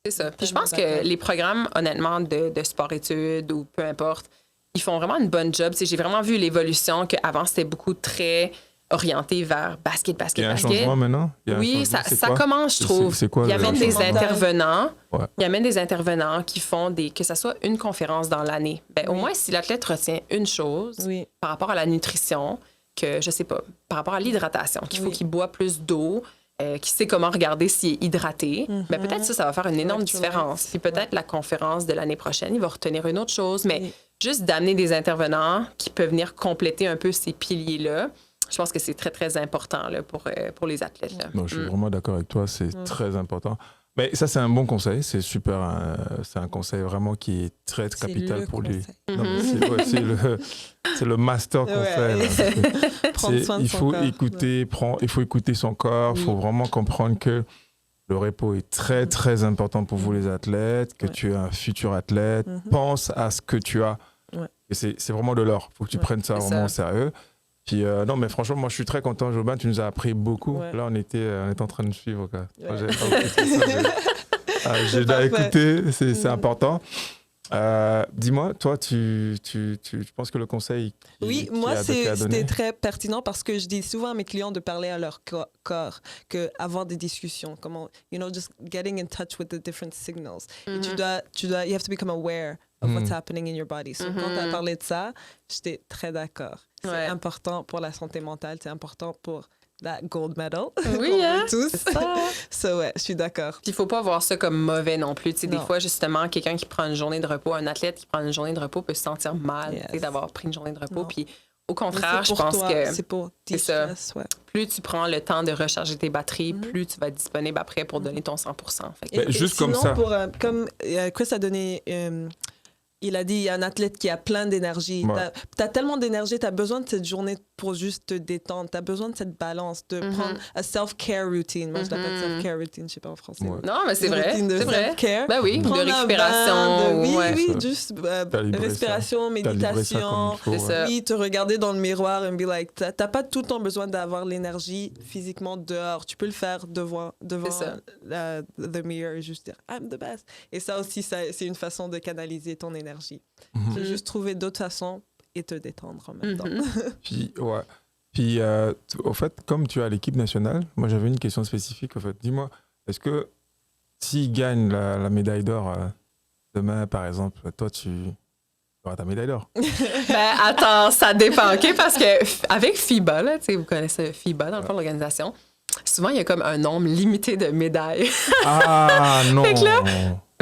C'est ça. Puis je pense que les programmes, honnêtement, de sport-études ou peu importe, ils font vraiment une bonne job. J'ai vraiment vu l'évolution qu'avant, c'était beaucoup très orienté vers basket. Il y a un changement maintenant? Oui, ça commence, je trouve. C'est quoi, il y amène des intervenants. Il y amène des intervenants qui font que ça soit une conférence dans l'année. Au moins, si l'athlète retient une chose par rapport à la nutrition, que je sais pas, par rapport à l'hydratation, qu'il faut qu'il boit plus d'eau, qu'il sait comment regarder s'il est hydraté, peut-être ça va faire une énorme différence. Puis peut-être la conférence de l'année prochaine, il va retenir une autre chose, mais juste d'amener des intervenants qui peuvent venir compléter un peu ces piliers-là, je pense que c'est très, très important là, pour les athlètes. Là. Non, je suis vraiment d'accord avec toi, c'est très important. Mais ça, c'est un bon conseil, c'est super, c'est un conseil vraiment qui est très capital pour lui. C'est le master conseil. Prendre soin de son corps. Il faut écouter son corps, il faut vraiment comprendre que le repos est très, très important pour vous les athlètes, que tu es un futur athlète, pense à ce que tu as. Et c'est vraiment de l'or, il faut que tu prennes ça vraiment au sérieux. Puis non, mais franchement, moi je suis très content, Jobin, tu nous as appris beaucoup. Là, on était en train de suivre. Quoi. J'ai déjà écouté, c'est important. Dis-moi, toi, tu penses que le conseil moi, c'était très pertinent parce que je dis souvent à mes clients de parler à leur corps, qu'avoir des discussions, comment, just getting in touch with the different signals. Et you have to become aware of what's happening in your body. So, quand tu as parlé de ça, j'étais très d'accord. C'est important pour la santé mentale, c'est important pour la gold medal. Oui, hein? Tous. Je suis d'accord. Puis il faut pas voir ça comme mauvais non plus. Des fois, justement, quelqu'un qui prend une journée de repos, un athlète qui prend une journée de repos peut se sentir mal d'avoir pris une journée de repos. Puis au contraire, je pense que c'est pour stress, plus tu prends le temps de recharger tes batteries, plus tu vas être disponible après pour donner ton 100%. Juste comme ça. Comme Chris a donné... il a dit, il y a un athlète qui a plein d'énergie. Tu as tellement d'énergie, tu as besoin de cette journée pour juste te détendre. Tu as besoin de cette balance, de prendre un self-care routine. Moi, je l'appelle self-care routine, je sais pas en français. Non, mais c'est vrai. C'est vrai. Ben oui, de récupération. Juste respiration, méditation. Oui, te regarder dans le miroir et be like, tu n'as pas tout le temps besoin d'avoir l'énergie physiquement dehors. Tu peux le faire devant the mirror et juste dire, I'm the best. Et ça aussi, c'est une façon de canaliser ton énergie. Tu peux juste trouver d'autres façons et te détendre en même temps. Puis, au fait, comme tu as l'équipe nationale, moi j'avais une question spécifique. Au fait, dis-moi, est-ce que s'ils gagnent la médaille d'or demain, par exemple, toi tu auras ta médaille d'or? Attends, ça dépend, ok? Parce que avec FIBA, là, vous connaissez FIBA dans le fond de l'organisation, souvent il y a comme un nombre limité de médailles. Ah non! Fait que là,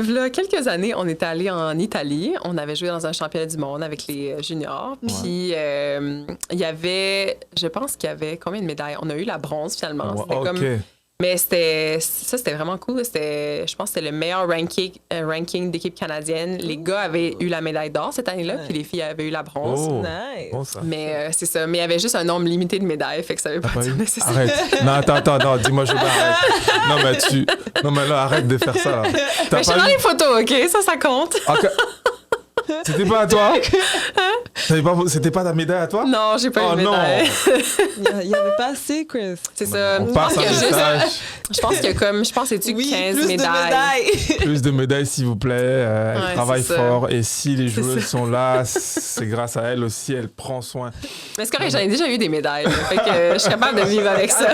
il y a quelques années, on était allé en Italie. On avait joué dans un championnat du monde avec les juniors. Puis, il y avait... Je pense qu'il y avait combien de médailles? On a eu la bronze, finalement. C'était comme Mais c'était vraiment cool. Je pense que c'était le meilleur ranking d'équipe canadienne. Les gars avaient eu la médaille d'or cette année-là, puis les filles avaient eu la bronze. Oh, Nice. bon ça. Mais c'est ça. Mais il y avait juste un nombre limité de médailles, fait que ça veut pas Pas dire eu? nécessaire. Arrête. Non, attends, non, dis-moi, je m'arrête. Non, mais là, arrête de faire ça. Là. T'as Mais je suis pas dans eu? les photos, OK? Ça compte. Ok. C'était pas à toi? C'était pas ta médaille à toi? Non, j'ai pas eu de non. médaille. Il n'y avait pas assez, Chris. C'est ça. On Je passe pense un qu'il y a juste- message. Je pense que c'est-tu 15 plus médailles? de médailles. Plus de médailles, s'il vous plaît. Elle Ouais, travaille c'est ça. fort. Et si les C'est joueuses ça. sont là, c'est grâce à elle aussi. Elle prend soin. Mais c'est correct, j'en ai déjà eu des médailles. Là, fait que je suis capable de vivre avec ça.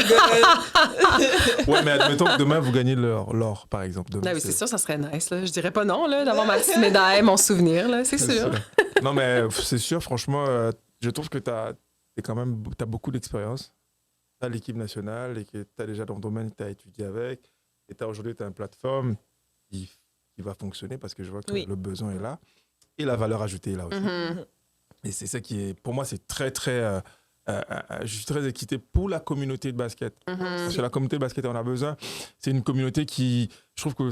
Ouais, mais admettons que demain, vous gagnez l'or, par exemple. Demain, Non, oui, c'est sûr, ça serait nice. Là. Je dirais pas non, là, d'avoir ma petite médaille, mon souvenir, là, c'est sûr. Non, mais c'est sûr, franchement, je trouve que tu as beaucoup d'expérience à l'équipe nationale et que tu as déjà dans le domaine que tu as étudié avec. Et aujourd'hui, tu as une plateforme qui va fonctionner parce que je vois que Oui. le besoin est là et la valeur ajoutée est là aussi. Mhm. Et c'est ça qui est, pour moi, c'est très, très. Je suis très excité pour la communauté de basket. Mhm. Parce que la communauté de basket, on a besoin. C'est une communauté qui, je trouve que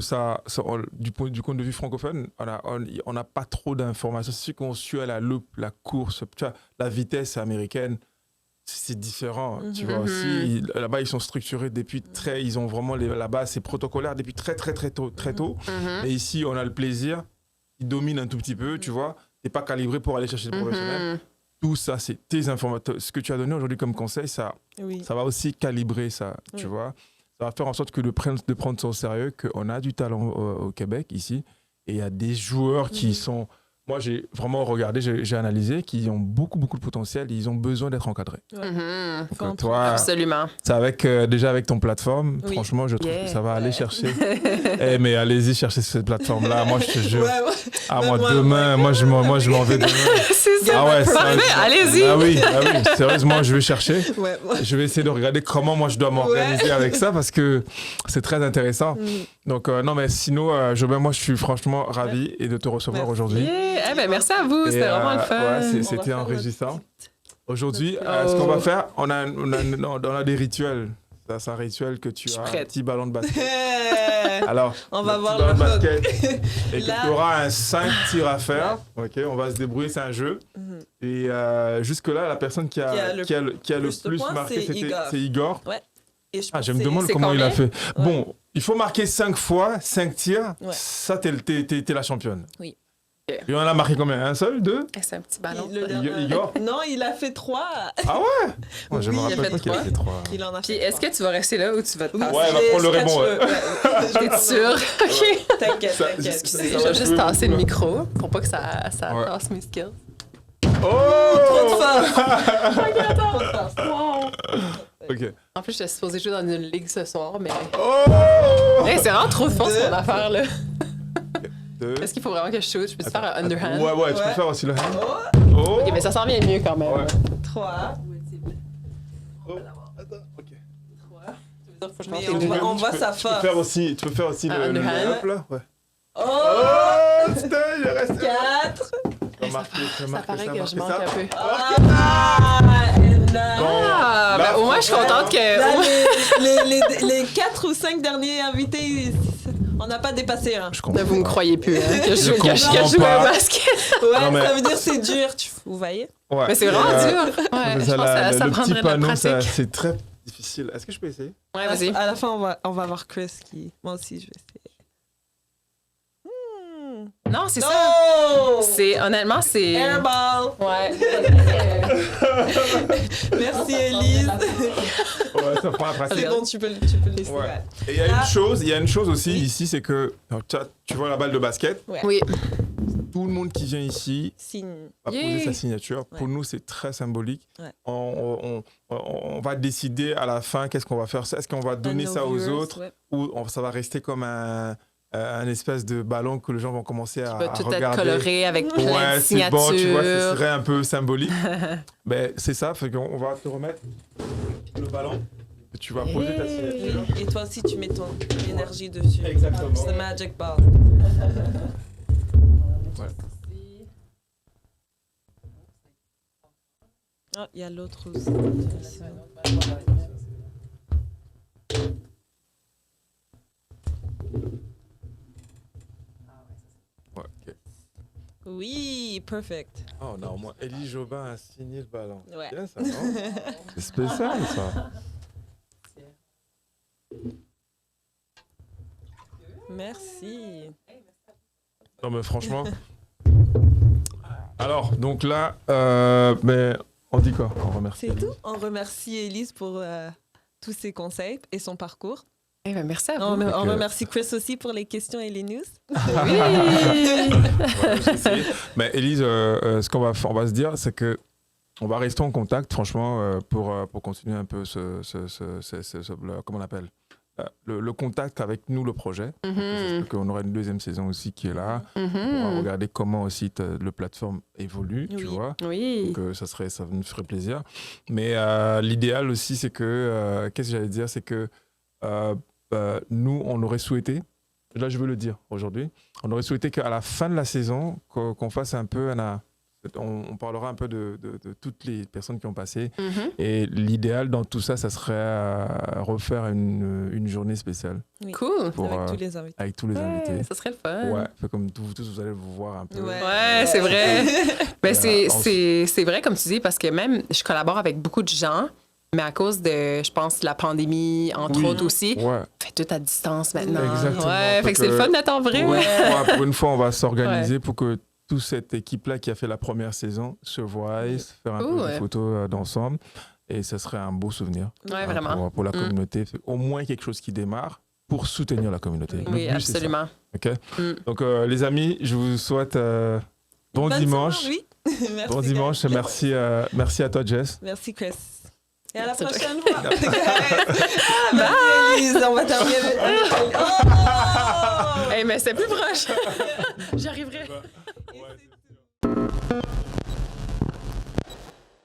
du point de vue francophone, on n'a pas trop d'informations. C'est sûr qu'on suit à la loupe la course, tu vois, la vitesse américaine. C'est différent, tu vois aussi. Là-bas, ils sont structurés depuis ils ont vraiment là-bas, c'est protocolaire depuis très tôt. Mhm. Et ici, on a le plaisir. Ils dominent un tout petit peu, tu vois. T'es pas calibré pour aller chercher le professionnel. Mhm. Tout ça, c'est tes informations. Ce que tu as donné aujourd'hui comme conseil, ça Oui. va aussi calibrer ça, tu vois. Ça va faire en sorte que de prendre ça au sérieux, qu'on a du talent au Québec, ici. Et il y a des joueurs qui sont... Moi, j'ai vraiment regardé, j'ai analysé, qui ont beaucoup de potentiel et ils ont besoin d'être encadrés. Mhm. Donc, toi, Absolument. c'est déjà avec ton plateforme, Oui. franchement, je trouve Yeah. que ça va aller chercher. Mais allez-y chercher cette plateforme-là. Moi, je te jure. Ouais, ouais. Ah, Même moi, moi, demain, moi, je m'en vais demain. C'est ça. Ah ouais, Parfait, ça- allez-y. Ah oui, sérieusement, je vais chercher. Ouais, ouais. Je vais essayer de regarder comment moi je dois m'organiser avec ça parce que c'est très intéressant. Donc, non, mais sinon, Jobin, moi, je suis franchement ravi et de te recevoir Merci. aujourd'hui. Yeah. Eh ben, merci à vous, Et, c'était vraiment le fun. ouais, On va c'était faire enrichissant. Aujourd'hui, Oh. ce qu'on va faire, on a des rituels. C'est un rituel que tu Je suis as un prête. petit ballon de basket. Alors, On va le voir petit ballon le de hook. basket. Et que Là. tu auras un 5 tirs à faire. Ok, on va se débrouiller, c'est un jeu. Et jusque-là, la personne qui a le plus de plus points, marqué, c'est Igor. c'est Igor. Et je Ah, pense je me que demande c'est comment il a combien? fait. Bon, il faut marquer 5 fois, 5 tirs. Ouais. Ça, t'es la championne. Oui. Ok. Et on en a marqué combien? Un seul? Deux? Eh, c'est un petit ballon. Le ça. dernier- Igor? Non, il a fait 3. Ah ouais? Moi, je Oui, me il a rappelle fait pas qu'il a trois. fait 3. Il en a Puis, fait est-ce que tu vas rester là ou tu vas te passer? Ouais, elle va prendre le rebond, ouais. T'es sûr? OK. T'inquiète, Ça- t'inquiète. Excusez, Ça je va vais juste jouer tasser le beaucoup, micro pour pas que ça Ouais. tasse mes skills. Trop de Oh! force. Wow. Ok. En plus, j'étais supposée jouer dans une ligue ce soir, mais Oh! hey, c'est vraiment trop de force Deux. mon affaire, là. Deux. Est-ce qu'il faut vraiment que je shoot? Je peux te faire un Attends. underhand? Ouais, tu peux Ouais. faire aussi le hand. Oh, Oh! Ok, mais ça s'en vient mieux quand même. Ouais. 3. Oh. Attends, ok. Mais Je pense que on voit sa Tu peux force. faire aussi, Un le underhand. hop, là. Ouais. Oh, Oh! Putain, il reste. 4. Tu as marqué, Ça paraît que je manque un peu. Ah, énorme. Ah, Là, ben au moins, je suis contente que... Là, les 4 ou 5 derniers invités, on n'a pas dépassé un. Je Là, comprends. vous me croyez plus, hein, que je comprends joue pas. au basket. Ouais, Non, mais- ça veut dire c'est dur. Vous voyez? Ouais. Mais c'est vraiment Et, dur. Ouais, je pense que ça le prendrait petit de la panneau, pratique. c'est très difficile. Est-ce que je peux essayer? Ouais, vas-y. À la fin, on va voir Chris qui. Moi aussi, je vais essayer. Non, c'est ça. Non! C'est, honnêtement, c'est... Airball! Ouais. Merci, Elise. Ouais, ça prend la pratique. C'est bon, tu peux le laisser. Ouais. Ouais. Et il y a une chose aussi ici, c'est que tu vois la balle de basket, Oui. tout le monde qui vient ici Signe. va Yeah. poser sa signature. Ouais. Pour nous, c'est très symbolique. Ouais. On va décider à la fin qu'est-ce qu'on va faire. Est-ce qu'on va donner ça aux autres Ouais. ou ça va rester comme un espèce de ballon que les gens vont commencer à Va tout être regarder. coloré avec plein Ouais, de c'est signatures. bon, tu vois, ce serait un peu symbolique. Ben, c'est ça, fait qu'on va te remettre le ballon. Et tu vas poser ta signature. Et toi aussi, tu mets ton énergie dessus. Exactement. C'est the magic ball. Ouais. Ah, il y a l'autre aussi. Oui, perfect. Oh non, moi, Élie Jobin a signé le ballon. Ouais. Bien ça, non? C'est spécial ça. Merci. Non mais franchement. Alors, donc là, mais on dit quoi? On remercie. C'est tout. On remercie Élise pour tous ses conseils et son parcours. Eh ben, merci à vous. On remercie Chris aussi pour les questions et les news. Oui! Ouais, j'ai essayé. Mais Élise, ce qu'on va se dire, c'est que on va rester en contact, franchement, pour continuer un peu comment on appelle le contact avec nous, le projet. Mhm. On aura une deuxième saison aussi qui est là. On Mhm. va regarder comment aussi le plateforme évolue, tu Oui. vois. Oui. Donc ça nous ferait plaisir. Mais l'idéal aussi, c'est que, qu'est-ce que j'allais dire, c'est que nous, on aurait souhaité, là je veux le dire aujourd'hui, on aurait souhaité qu'à la fin de la saison, qu'on fasse un peu, on parlera un peu de toutes les personnes qui ont passé. Mhm. Et l'idéal dans tout ça, ça serait refaire une journée spéciale Oui. Cool. pour, Avec tous les invités. avec tous les Ouais, invités. ça serait le fun. Ouais, fait comme tous, vous allez vous voir un peu. Ouais, c'est vrai. Ben, Et, c'est vrai, comme tu dis, parce que même, je collabore avec beaucoup de gens, mais à cause de, je pense, la pandémie, entre Oui. autres aussi, Ouais. on fait tout à distance maintenant. Exactement. Ouais, fait que c'est Fait le que- fun d'être en vrai. Pour, Ouais. pour une fois, on va s'organiser pour que toute cette équipe-là qui a fait la première saison se voie, faire un peu Cool. des photos d'ensemble. Et ça serait un beau souvenir Ouais, vraiment. pour la communauté. Au moins quelque chose qui démarre pour soutenir la communauté. Le Oui, but, c'est ça. absolument. Ok. Mm. Donc, les amis, je vous souhaite bon Bonne dimanche. semaine, oui. Merci, Bon dimanche. guys. Merci à toi, Jess. Merci, Chris. Et à la Merci, prochaine fois. Merci, Élise. On va terminer. Oh! Hey, mais c'est plus proche. J'y arriverai. Ouais, c'est sûr.